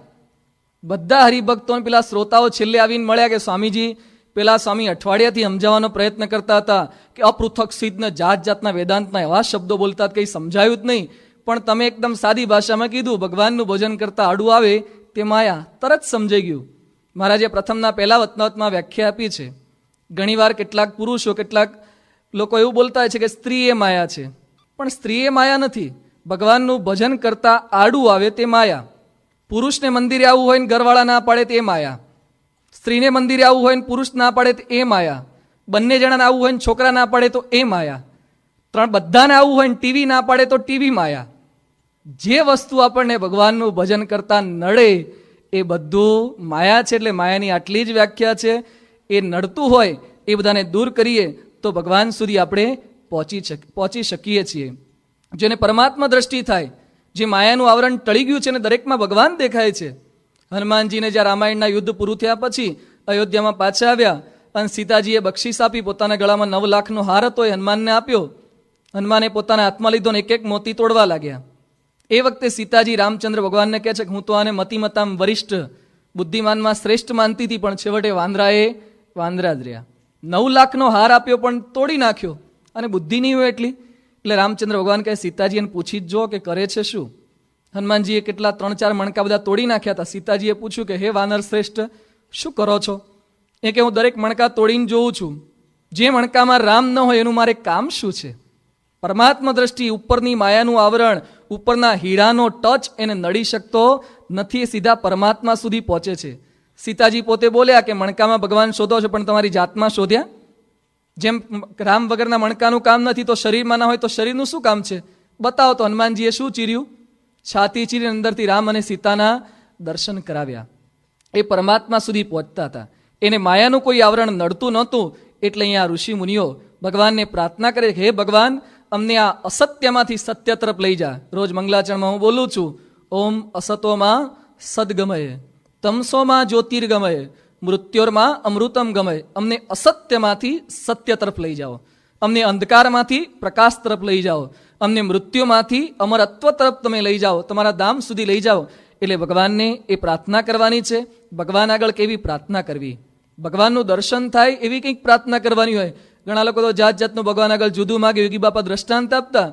બધા હરિભક્તો પેલા શ્રોતાઓ છેલ્લે આવીને મળ્યા કે સ્વામીજી, પેલા સ્વામી અઠવાડિયાથી સમજાવવાનો પ્રયત્ન કરતા હતા કે અપૃથક સિદ્ધને જાત જાતના વેદાંતના એવા શબ્દો બોલતા કંઈ સમજાયું જ નહીં, પણ તમે એકદમ સાદી ભાષામાં કીધું ભગવાનનું ભજન કરતા આડું આવે તે માયા. તરત સમજાઈ ગયું. મહારાજે પ્રથમના પહેલા વતનાવતમાં વ્યાખ્યા આપી છે. ઘણીવાર કેટલાક પુરુષો, કેટલાક લોકો એવું બોલતા હોય છે કે સ્ત્રી એ માયા છે, પણ સ્ત્રી એ માયા નથી. ભગવાનનું ભજન કરતા આડું આવે તે માયા. પુરુષને મંદિરે આવવું હોય ને ઘરવાળા ના પાડે તે માયા. સ્ત્રીને મંદિરે આવવું હોય ને પુરુષ ના પાડે તો એ માયા. બંને જણાને આવવું હોય ને છોકરા ના પાડે તો એ માયા. બધાને આવવું હોય ને ટીવી ના પાડે તો ટીવી માયા. જે વસ્તુ આપણને ભગવાનનું ભજન કરતા નડે એ બધું માયા છે. એટલે માયાની આટલી જ વ્યાખ્યા છે. એ નડતું હોય એ બધાને દૂર કરીએ તો ભગવાન સુધી આપણે પહોંચી શકીએ છીએ. જેને પરમાત્મા દ્રષ્ટિ થાય, જે માયાનું આવરણ ટળી ગયું છે ને દરેકમાં ભગવાન દેખાય છે. હનુમાનજીને જ્યાં રામાયણના યુદ્ધ પૂરું થયા પછી અયોધ્યામાં પાછા આવ્યા અને સીતાજીએ બક્ષિસ આપી. પોતાના ગળામાં 9 લાખનો હાર હતો એ હનુમાનને આપ્યો. હનુમાને પોતાના હાથમાં લીધો ને એક એક મોતી તોડવા લાગ્યા. એ વખતે સીતાજી રામચંદ્ર ભગવાનને કહે છે કે હું તો આને મતિમતામ વરિષ્ઠ, બુદ્ધિમાનમાં શ્રેષ્ઠ માનતી હતી, પણ છેવટે વાંદરા જ રહ્યા. 9 લાખનો હાર આપ્યો પણ તોડી નાખ્યો, અને બુદ્ધિ નહીં હોય એટલી. એટલે રામચંદ્ર ભગવાન કહે સીતાજી એને પૂછી જ જો કે કરે છે શું. હનુમાનજીએ કેટલા 3-4 મણકા બધા તોડી નાખ્યા હતા. સીતાજીએ પૂછ્યું કે હે વાનર શ્રેષ્ઠ, શું કરો છો? એ કે હું દરેક મણકા તોડીને જોઉં છું. જે મણકામાં રામ ન હોય એનું મારે કામ શું છે? પરમાત્મા દ્રષ્ટિ, ઉપરની માયાનું આવરણ, ઉપરના હીરાનો ટચ એને નડી શકતો નથી. એ સીધા પરમાત્મા સુધી પહોંચે છે. સીતાજી પોતે બોલ્યા કે મણકામાં ભગવાન શોધો છો પણ તમારી જાતમાં શોધ્યા? જેમ રામ વગરના મણકાનું કામ નથી તો શરીરમાં ના હોય તો શરીરનું શું કામ છે? બતાવો. તો હનુમાનજીએ શું ચીર્યું? છાતી ચીરીને અંદરથી રામ અને સીતાના દર્શન કરાવ્યા. એ પરમાત્મા સુધી પહોંચતા હતા. એને માયાનું કોઈ આવરણ નડતું નહોતું. એટલે અહીંયા ઋષિ મુનિઓ ભગવાનને પ્રાર્થના કરે, હે ભગવાન, અમને આ અસત્યમાંથી સત્ય તરફ લઈ જા. રોજ મંગલાચરણમાં હું બોલું છું, ઓમ અસતોમાં સદગમય, તમસોમાં જ્યોતિર્ગમય, મૃત્યોરમાં અમૃતમ ગમય. અમને અસત્યમાંથી સત્ય તરફ લઈ જાઓ, અમને અંધકારમાંથી પ્રકાશ તરફ લઈ જાઓ, અમને મૃત્યુમાંથી અમરત્વ તરફ તમે લઈ જાઓ, તમારા ધામ સુધી લઈ જાઓ. એટલે ભગવાનને એ પ્રાર્થના કરવાની છે. ભગવાન આગળ કેવી પ્રાર્થના કરવી? ભગવાનનું દર્શન થાય એવી કંઈક પ્રાર્થના કરવાની હોય. ઘણા લોકો તો જાત જાતનું ભગવાન આગળ જુદું માગે. યોગી બાપા દ્રષ્ટાંત આપતા,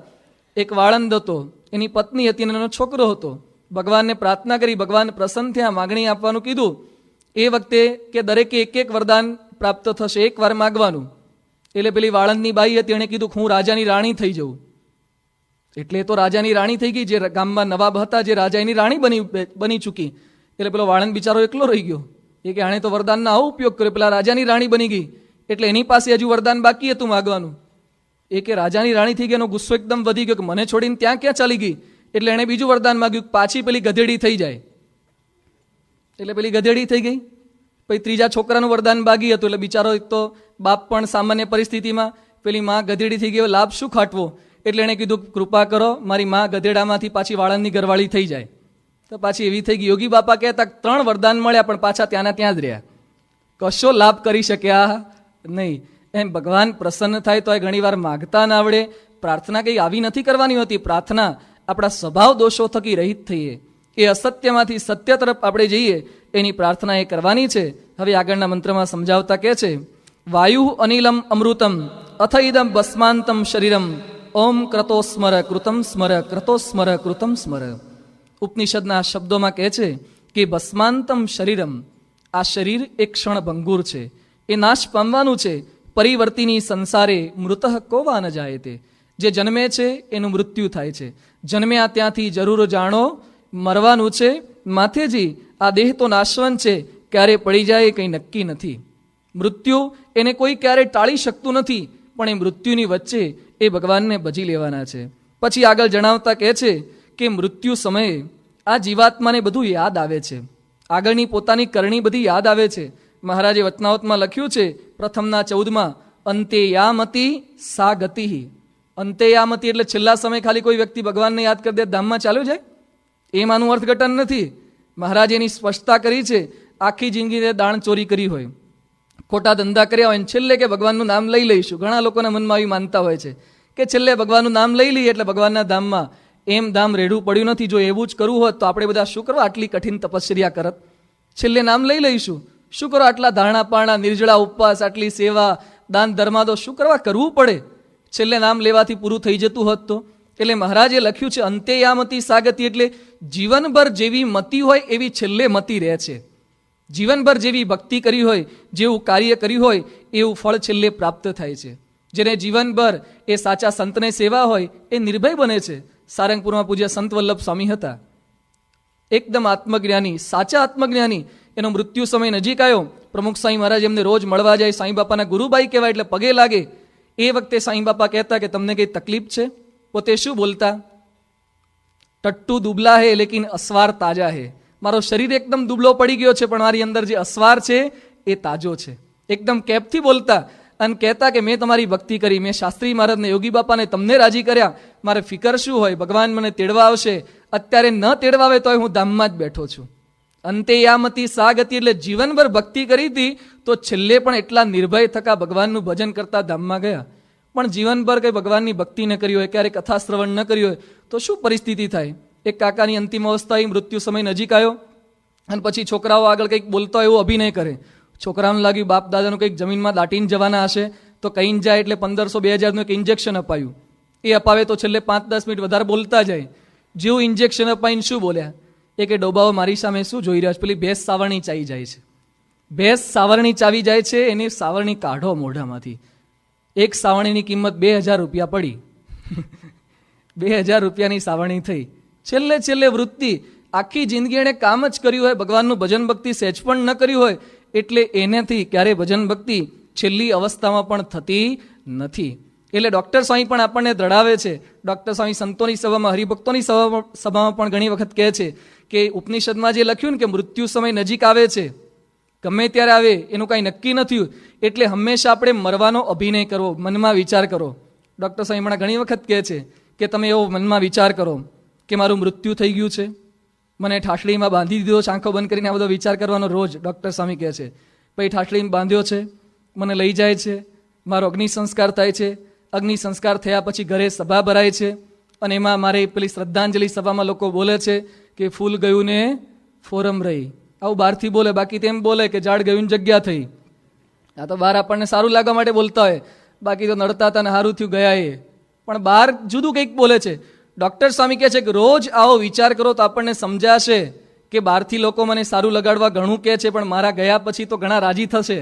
એક વાળંદ હતો, એની પત્ની હતી અને એનો છોકરો હતો. ભગવાનને પ્રાર્થના કરી, ભગવાન પ્રસન્ન થયા, માગણી આપવાનું કીધું. એ વખતે કે દરેકે એક વરદાન પ્રાપ્ત થશે, એક વાર માગવાનું. એટલે પેલી વાળંદની બાઈ હતી, એણે કીધું હું રાજાની રાણી થઈ જવું. એટલે તો રાજાની રાણી થઈ ગઈ. જે ગામમાં નવાબ હતા, જે રાજા એની રાણી બની ચૂકી. એટલે પેલો વાળંદ બિચારો એકલો રહી ગયો. એ કે આણે તો વરદાનનો આવો ઉપયોગ કર્યો, પેલા રાજાની રાણી બની ગઈ. એટલે એની પાસે હજુ વરદાન બાકી હતું માગવાનું. એ કે રાજાની રાણી થઈ ગઈ, એનો ગુસ્સો એકદમ વધી ગયો કે મને છોડીને ત્યાં ક્યાં ચાલી ગઈ. એટલે એણે બીજું વરદાન માગ્યું, પાછી પેલી ગધેડી થઈ જાય. એટલે પેલી ગધેડી થઈ ગઈ. પછી ત્રીજા છોકરાનું વરદાન બાકી હતું. એટલે બિચારો એક તો બાપ પણ સામાન્ય પરિસ્થિતિમાં, પેલી માં ગધેડી થઈ ગઈ, લાભ શું ખાટવો. એટલે એણે કીધું કૃપા કરો, મારી માં ગધેડામાંથી પાછી વાળંદની ઘરવાળી થઈ જાય. તો પાછી એવી થઈ ગઈ. યોગી બાપા કહેતા 3 વરદાન મળ્યા પણ પાછા ત્યાંના ત્યાં જ રહ્યા, કશો લાભ કરી શક્યા નહીં. એમ ભગવાન પ્રસન્ન થાય તો ઘણી વાર માગતા ના આવડે. પ્રાર્થના કંઈ આવી નથી કરવાની હોતી. પ્રાર્થના આપણા સ્વભાવ દોષો થકી રહિત થઈએ, એ અસત્યમાંથી સત્ય તરફ આપણે જઈએ, એની પ્રાર્થના એ કરવાની છે. હવે આગળના મંત્રમાં સમજાવતા કહે છે, વાયુ અનિલમ અમૃતમ અથ ઇદમ ભસ્માંતમ શરીરમ ઓમ ક્રતો સ્મર કૃતમ સ્મર ક્રતો સ્મર કૃતમ સ્મર. ઉપનિષદના શબ્દોમાં કહે છે કે ભસ્માંતમ શરીરમ, આ શરીર એક ક્ષણ ભંગુર છે, એ નાશ પામવાનું છે. પરિવર્તિની સંસારે મૃત કોવા ન જાય. તે જે જન્મે છે એનું મૃત્યુ થાય છે. જન્મ્યા ત્યાંથી જરૂર જાણો મરવાનું છે. માથેજી આ દેહ તો નાશવંત છે, ક્યારે પડી જાય કંઈ નક્કી નથી. મૃત્યુ એને કોઈ ક્યારે ટાળી શકતું નથી, પણ એ મૃત્યુની વચ્ચે એ ભગવાનને ભજી લેવાના છે. પછી આગળ જણાવતા કહે છે કે મૃત્યુ સમયે આ જીવાત્માને બધું યાદ આવે છે, આગળની પોતાની કરણી બધી યાદ આવે છે. મહારાજે વતનાવતમાં લખ્યું છે પ્રથમના 14માં, અંતે યામતી સા ગતિ. અંતે યામતી એટલે છેલ્લા સમય ખાલી કોઈ વ્યક્તિ ભગવાનને યાદ કરી દે ધામમાં ચાલ્યો જાય, એમાંનું અર્થઘટન નથી. મહારાજે એની સ્પષ્ટતા કરી છે. આખી જિંદગી દાણ ચોરી કરી હોય, ખોટા ધંધા કર્યા હોય, છેલ્લે કે ભગવાનનું નામ લઈ લઈશું. ઘણા લોકોના મનમાં આવી માનતા હોય છે કે છેલ્લે ભગવાનનું નામ લઈ લઈએ એટલે ભગવાનના ધામમાં. એમ ધામ રેડું પડ્યું નથી. જો એવું જ કરવું હોત તો આપણે બધા શું કરવા આટલી કઠિન તપશ્ચર્યા કરત? છેલ્લે નામ લઈ લઈશું. શું કરો આટલા ધારણા પારણા, નિર્જળા ઉપવાસ, આટલી સેવા, દાન ધર્માદો શું કરવા કરવું પડે? છેલ્લે નામ લેવાથી પૂરું થઈ જતું હોત તો. એટલે મહારાજે લખ્યું છે અંતે યામતી સાગતિ, એટલે જીવનભર જેવી મતિ હોય એવી છેલ્લે મતિ રહે છે. જીવનભર જેવી ભક્તિ કરી હોય, જેવું કાર્ય કર્યું હોય એવું ફળ છેલ્લે પ્રાપ્ત થાય છે. જેને જીવનભર એ સાચા સંતને સેવા હોય એ નિર્ભય બને છે. સારંગપુરમાં પૂજ્ય સંત વલ્લભ સ્વામી હતા, એકદમ આત્મજ્ઞાની, સાચા આત્મજ્ઞાની. એનો મૃત્યુ સમય નજીક આવ્યો. પ્રમુખ સાંઈ મહારાજ એમને રોજ મળવા જાય, સાંઈ બાપાના ગુરુભાઈ કહેવાય એટલે પગે લાગે. એ વખતે સાંઈ બાપા કહેતા કે તમને કઈ તકલીફ છે? પોતે શું બોલતા? ટટ્ટુ દુબલા હે લેકિન અસવાર તાજા હે. મારો શરીર એકદમ દુબળો પડી ગયો છે પણ મારી અંદર જે અસવાર છે એ તાજો છે. એકદમ કેપથી બોલતા અને કહેતા કે મેં તમારી ભક્તિ કરી, મેં શાસ્ત્રી મહારાજને, યોગી બાપાને તમને રાજી કર્યા, મારે ફિકર શું હોય? ભગવાન મને તેડવા આવશે, અત્યારે ન તેડવા આવે તોય હું ધામમાં જ બેઠો છું. અંતે યામતી સાગતિ, એટલે જીવનભર ભક્તિ કરી હતી તો છેલ્લે પણ એટલા નિર્ભય થકા ભગવાનનું ભજન કરતા ધામમાં ગયા. પણ જીવનભર કંઈ ભગવાનની ભક્તિ ન કરી હોય, ક્યારેક કથા શ્રવણ ન કરી હોય તો શું પરિસ્થિતિ થાય? એક કાકાની અંતિમ અવસ્થા, મૃત્યુ સમય નજીક આવ્યો અને પછી છોકરાઓ આગળ કંઈક બોલતા હોય એવો અભિનય કરે. છોકરાઓને લાગ્યું બાપ દાદાનું કંઈક જમીનમાં દાટીને જવાના હશે તો કહીને જાય એટલે 1500-2000નું એક ઇન્જેક્શન અપાયું. એ અપાવે તો છેલ્લે 5-10 મિનિટ વધારે બોલતા જાય. જેવું ઇન્જેક્શન અપાઈને શું બોલ્યા? એ કે ડોબાઓ મારી સામે શું જોઈ રહ્યા છે? પેલી ભેંસ સાવરણી ચાવી જાય છે. ભેંસ સાવરણી ચાવી જાય છે, એની સાવરણી કાઢો મોઢામાંથી. એક સાવરણીની કિંમત 2000 રૂપિયા પડી. 2000 રૂપિયાની સાવરણી થઈ. છેલ્લે વૃત્તિ, આખી જિંદગી એણે કામ જ કર્યું હોય, ભગવાનનું ભજન ભક્તિ સહેજ પણ ન કર્યું હોય એટલે એનાથી ક્યારેય ભજન ભક્તિ છેલ્લી અવસ્થામાં પણ થતી નથી. એટલે ડૉક્ટર સ્વામી પણ આપણને દ્રઢાવે છે. ડૉક્ટર સ્વામી સંતોની સભામાં, હરિભક્તોની સભામાં પણ ઘણી વખત કહે છે કે ઉપનિષદમાં જે લખ્યું ને કે મૃત્યુ સમય નજીક આવે છે, ગમે ત્યારે આવે, એનું કાંઈ નક્કી નથી, એટલે હંમેશા આપણે મરવાનો અભિનય કરવો, મનમાં વિચાર કરો. ડૉક્ટર સ્વામી હમણાં ઘણી વખત કહે છે કે તમે એવો મનમાં વિચાર કરો કે મારું મૃત્યુ થઈ ગયું છે, મને ઠાસડીમાં બાંધી દીધો, આંખો બંધ કરીને આ બધો વિચાર કરવાનો રોજ. ડૉક્ટર સ્વામી કહે છે પછી ઠાસડીમાં બાંધ્યો છે, મને લઈ જાય છે, મારો અગ્નિ સંસ્કાર થાય છે, અગ્નિ સંસ્કાર થયા પછી ઘરે સભા ભરાય છે અને એમાં મારે પેલી શ્રદ્ધાંજલિ સભામાં લોકો બોલે છે કે ફૂલ ગયું ને ફોરમ રહી. આવું બહારથી બોલે, બાકી તેમ બોલે કે ઝાડ ગયું જગ્યા થઈ. આ તો બહાર આપણને સારું લાગવા માટે બોલતા હોય, બાકી તો નડતા હતા ને સારું થયું ગયા એ. પણ બહાર જુદું કંઈક બોલે છે. ડૉક્ટર સ્વામી કહે છે કે રોજ આવો વિચાર કરો તો આપણને સમજાશે કે બહારથી લોકો મને સારું લગાડવા ઘણું કહે છે પણ મારા ગયા પછી તો ઘણા રાજી થશે.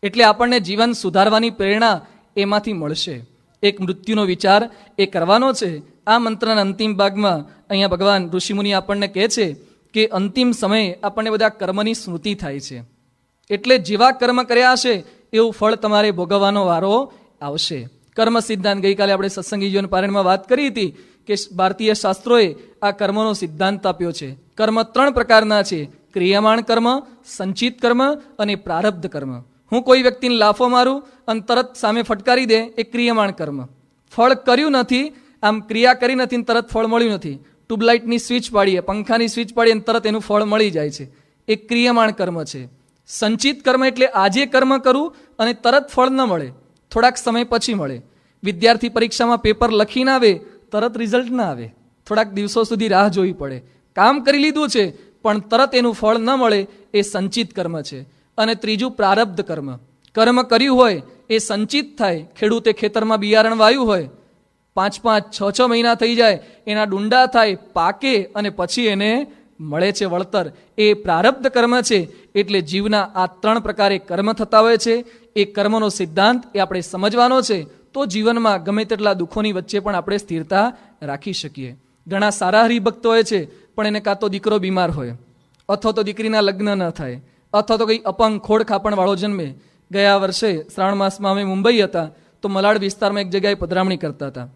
એટલે આપણને જીવન સુધારવાની પ્રેરણા એમાંથી મળશે. એક મૃત્યુનો વિચાર એ કરવાનો છે. આ મંત્રના અંતિમ ભાગમાં અહીંયા ભગવાન ઋષિમુનિ આપણને કહે છે કે અંતિમ સમયે આપણને બધા કર્મની સ્મૃતિ થાય છે. એટલે જેવા કર્મ કર્યા હશે એવું ફળ તમારે ભોગવવાનો વારો આવશે. કર્મ સિદ્ધાંત ગઈકાલે આપણે સત્સંગીજીઓના પારણમાં વાત કરી હતી કે ભારતીય શાસ્ત્રોએ આ કર્મનો સિદ્ધાંત આપ્યો છે. કર્મ 3 પ્રકારના છે: ક્રિયામાણ કર્મ, સંચિત કર્મ અને પ્રારબ્ધ કર્મ. હું કોઈ વ્યક્તિને લાફો મારું અને તરત સામે ફટકારી દે એ ક્રિયામાણ કર્મ. ફળ કર્યું નથી, આમ ક્રિયા કરી નથી ને તરત ફળ મળ્યું નથી. ટ્યુબલાઇટની સ્વિચ પાડીએ, પંખાની સ્વિચ પાડીએ અને તરત એનું ફળ મળી જાય છે, એ ક્રિયામાણ કર્મ છે. સંચિત કર્મ એટલે આજે કર્મ કરું અને તરત ફળ ન મળે, થોડાક સમય પછી મળે. વિદ્યાર્થી પરીક્ષામાં પેપર લખીને આવે, તરત રિઝલ્ટ ના આવે, થોડાક દિવસો સુધી રાહ જોવી પડે. કામ કરી લીધું છે પણ તરત એનું ફળ ન મળે, એ સંચિત કર્મ છે. અને ત્રીજું પ્રારબ્ધ કર્મ. કર્મ કર્યું હોય એ સંચિત થાય. ખેડૂતે ખેતરમાં બિયારણ વાવ્યું હોય, 5-5, 6-6 મહિના થઈ જાય, એના ડુંડા થાય, પાકે અને પછી એને મળે છે વળતર, એ પ્રારબ્ધ કર્મ છે. એટલે જીવના આ 3 પ્રકારે કર્મ થતા હોય છે. એ કર્મનો સિદ્ધાંત એ આપણે સમજવાનો છે તો જીવનમાં ગમે તેટલા દુઃખોની વચ્ચે પણ આપણે સ્થિરતા રાખી શકીએ. ઘણા સારા હરિભક્તો હોય છે પણ એને કાં તો દીકરો બીમાર હોય, અથવા તો દીકરીના લગ્ન ન થાય, અથવા તો કંઈ અપંગ ખોડ ખાપણવાળો જન્મે. ગયા વર્ષે શ્રાવણ માસમાં અમે મુંબઈ હતા તો મલાડ વિસ્તારમાં એક જગ્યાએ પધરામણી કરતા હતા.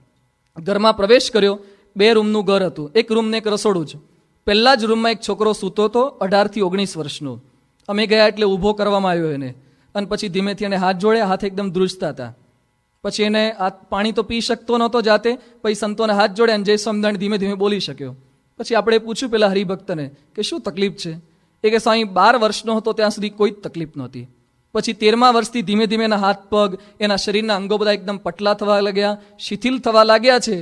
ઘરમાં પ્રવેશ કર્યો, 2 રૂમનું ઘર હતું, એક રૂમ ને એક રસોડું જ. પહેલા જ રૂમમાં એક છોકરો સૂતો હતો, 18 થી 19 વર્ષનો. અમે ગયા એટલે ઊભો કરવામાં આવ્યો એને, અને પછી ધીમેથી એને હાથ જોડ્યા, હાથ એકદમ ધ્રુજતા હતા. પછી એને પાણી તો પી શકતો નહોતો જાતે, પછી સંતોને હાથ જોડ્યા અને જય સ્વામિનારાયણ ધીમે ધીમે બોલી શક્યો. પછી આપણે પૂછ્યું પેલા હરિભક્તને કે શું તકલીફ છે? એ કે સ્વામી 12 વર્ષનો હતો ત્યાં સુધી કોઈ જ તકલીફ નહોતી. પછી 13મા વર્ષથી ધીમે ધીમે એના હાથ પગ, એના શરીરના અંગો બધા એકદમ પટલા થવા લાગ્યા, શિથિલ થવા લાગ્યા છે.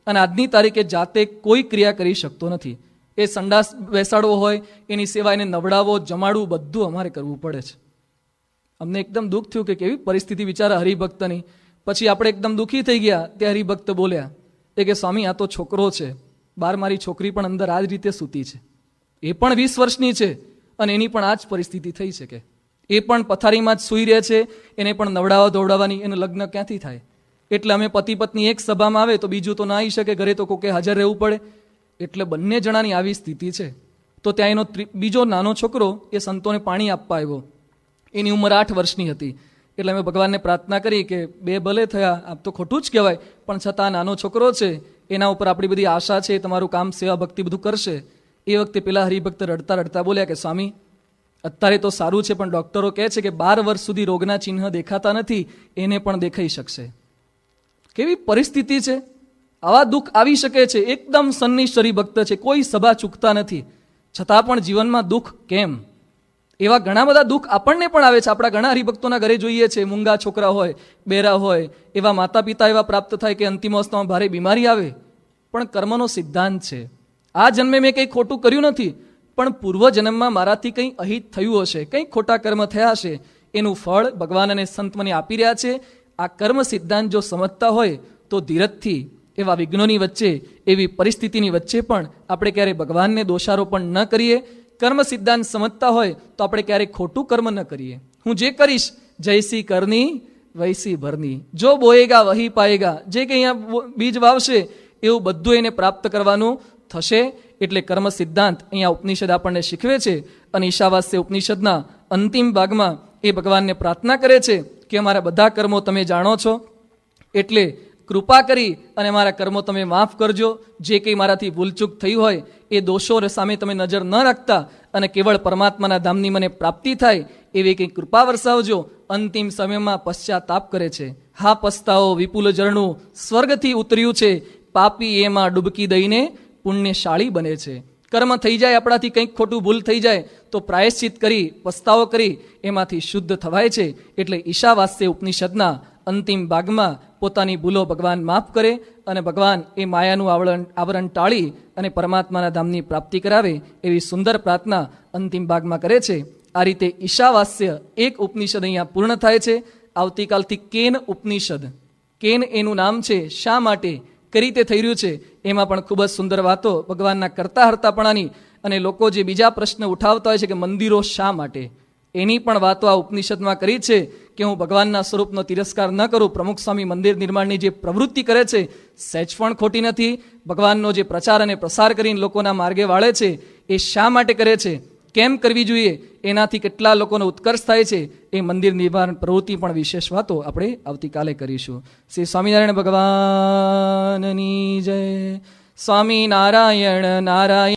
અને આજની તારીખે જાતે કોઈ ક્રિયા કરી શકતો નથી. એ સંડાસ બેસાડવો હોય, એની સેવા, એને નવડાવવો, જમાડવું, બધું અમારે કરવું પડે છે. અમને એકદમ દુઃખ થયું કે કેવી પરિસ્થિતિ બિચારા હરિભક્તની. પછી આપણે એકદમ દુઃખી થઈ ગયા. તે હરિભક્ત બોલ્યા એ કે સ્વામી આ તો છોકરો છે, બાર મારી છોકરી પણ અંદર આ જ રીતે સૂતી છે, એ પણ 20 વર્ષની છે અને એની પણ આ જ પરિસ્થિતિ થઈ છે કે એ પણ પથારીમાં જ સૂઈ રહે છે, એને પણ નવડાવવા ધોવડાવવાની, એનું લગ્ન ક્યાંથી થાય? એટલે અમે પતિ પત્ની એક સભામાં આવે તો બીજું તો ના આવી શકે, ઘરે તો કોકે હાજર રહેવું પડે. એટલે બંને જણાની આવી સ્થિતિ છે. તો ત્યાં એનો બીજો નાનો છોકરો એ સંતોને પાણી આપવા આવ્યો. એની ઉંમર 8 વર્ષની હતી. એટલે અમે ભગવાનને પ્રાર્થના કરી કે 2 ભલે થયા, આપ તો ખોટું જ કહેવાય, પણ છતાં નાનો છોકરો છે, એના ઉપર આપણી બધી આશા છે, તમારું કામ, સેવા, ભક્તિ બધું કરશે. એ વખતે પેલા હરિભક્ત રડતા રડતા બોલ્યા કે સ્વામી અત્યારે તો સારું છે, પણ ડૉક્ટરો કહે છે કે 12 વર્ષ સુધી રોગના ચિહ્ન દેખાતા નથી, એને પણ દેખાઈ શકશે. કેવી પરિસ્થિતિ છે! આવા દુઃખ આવી શકે છે. એકદમ સન્નિષ્ઠ હરિભક્ત છે, કોઈ સભા ચૂકતા નથી, છતાં પણ જીવનમાં દુઃખ કેમ? એવા ઘણા બધા દુઃખ આપણને પણ આવે છે. આપણા ઘણા હરિભક્તોના ઘરે જોઈએ છે, મૂંગા છોકરા હોય, બેરા હોય, એવા માતા પિતા એવા પ્રાપ્ત થાય કે અંતિમ અવસ્થામાં ભારે બીમારી આવે. પણ કર્મનો સિદ્ધાંત છે, આ જન્મે મેં કંઈ ખોટું કર્યું નથી, પણ પૂર્વજન્મમાં મારાથી કંઈ અહિત થયું હશે, કંઈ ખોટા કર્મ થયા હશે, એનું ફળ ભગવાન અને સંત મને આપી રહ્યા છે. આ કર્મ સિદ્ધાંત જો સમજતા હોય તો ધીરજથી એવા વિઘ્નોની વચ્ચે, એવી પરિસ્થિતિની વચ્ચે પણ આપણે ક્યારેય ભગવાનને દોષારોપણ ન કરીએ. કર્મ સિદ્ધાંત સમજતા હોય તો આપણે ક્યારેય ખોટું કર્મ ન કરીએ. હું જે કરીશ જૈસી કરની વૈસી ભરની, જો બોએગા વહી પાએગા, જે કંઈ અહીંયા બીજ વાવશે એવું બધું એને પ્રાપ્ત કરવાનું થશે. એટલે કર્મ સિદ્ધાંત અહીંયા ઉપનિષદ આપણને શીખવે છે. અને ઈશાવાસ્ય ઉપનિષદના અંતિમ ભાગમાં એ ભગવાનને પ્રાર્થના કરે છે કે અમારા બધા કર્મો તમે જાણો છો, એટલે કૃપા કરી અને મારા કર્મો તમે માફ કરજો. જે કંઈ મારાથી ભૂલચૂક થઈ હોય એ દોષો સામે તમે નજર ન રાખતા અને કેવળ પરમાત્માના ધામની મને પ્રાપ્તિ થાય એવી કંઈ કૃપા વરસાવજો. અંતિમ સમયમાં પશ્ચાતાપ કરે છે, હા પસ્તાઓ વિપુલ ઝરણું સ્વર્ગથી ઉતર્યું છે, પાપી એમાં ડૂબકી દઈને પુણ્યશાળી બને છે. કર્મ થઈ જાય, આપણાથી કંઈક ખોટું ભૂલ થઈ જાય તો પ્રાયશ્ચિત કરી, પસ્તાવો કરી એમાંથી શુદ્ધ થવાય છે. એટલે ઈશાવાસ્ય ઉપનિષદના અંતિમ ભાગમાં પોતાની ભૂલો ભગવાન માફ કરે અને ભગવાન એ માયાનું આવરણ ટાળી અને પરમાત્માના ધામની પ્રાપ્તિ કરાવે એવી સુંદર પ્રાર્થના અંતિમ ભાગમાં કરે છે. આ રીતે ઈશાવાસ્ય એક ઉપનિષદ અહીંયા પૂર્ણ થાય છે. આવતીકાલથી કેન ઉપનિષદ, કેન એનું નામ છે, શા માટે, કઈ રીતે થઈ રહ્યું છે, એમાં પણ ખૂબ જ સુંદર વાતો ભગવાનના કરતા હરતાપણાની. અને લોકો જે બીજા પ્રશ્ન ઉઠાવતા હોય છે કે મંદિરો શા માટે, એની પણ વાતો આ ઉપનિષદમાં કરી છે કે હું ભગવાનના સ્વરૂપનો તિરસ્કાર ન કરું. પ્રમુખ સ્વામી મંદિર નિર્માણની જે પ્રવૃત્તિ કરે છે સહેજ પણ ખોટી નથી. ભગવાનનો જે પ્રચાર અને પ્રસાર કરીને લોકોના માર્ગે વાળે છે એ શા માટે કરે છે, કેમ કરવી જોઈએ, એનાથી કેટલા લોકોનો ઉત્કર્ષ થાય છે, એ મંદિર નિર્માણ પ્રવૃત્તિ પણ વિશેષ વાતો આપણે આવતીકાલે કરીશું. શ્રી સ્વામિનારાયણ ભગવાનની જય. સ્વામી નારાયણ નારાયણ.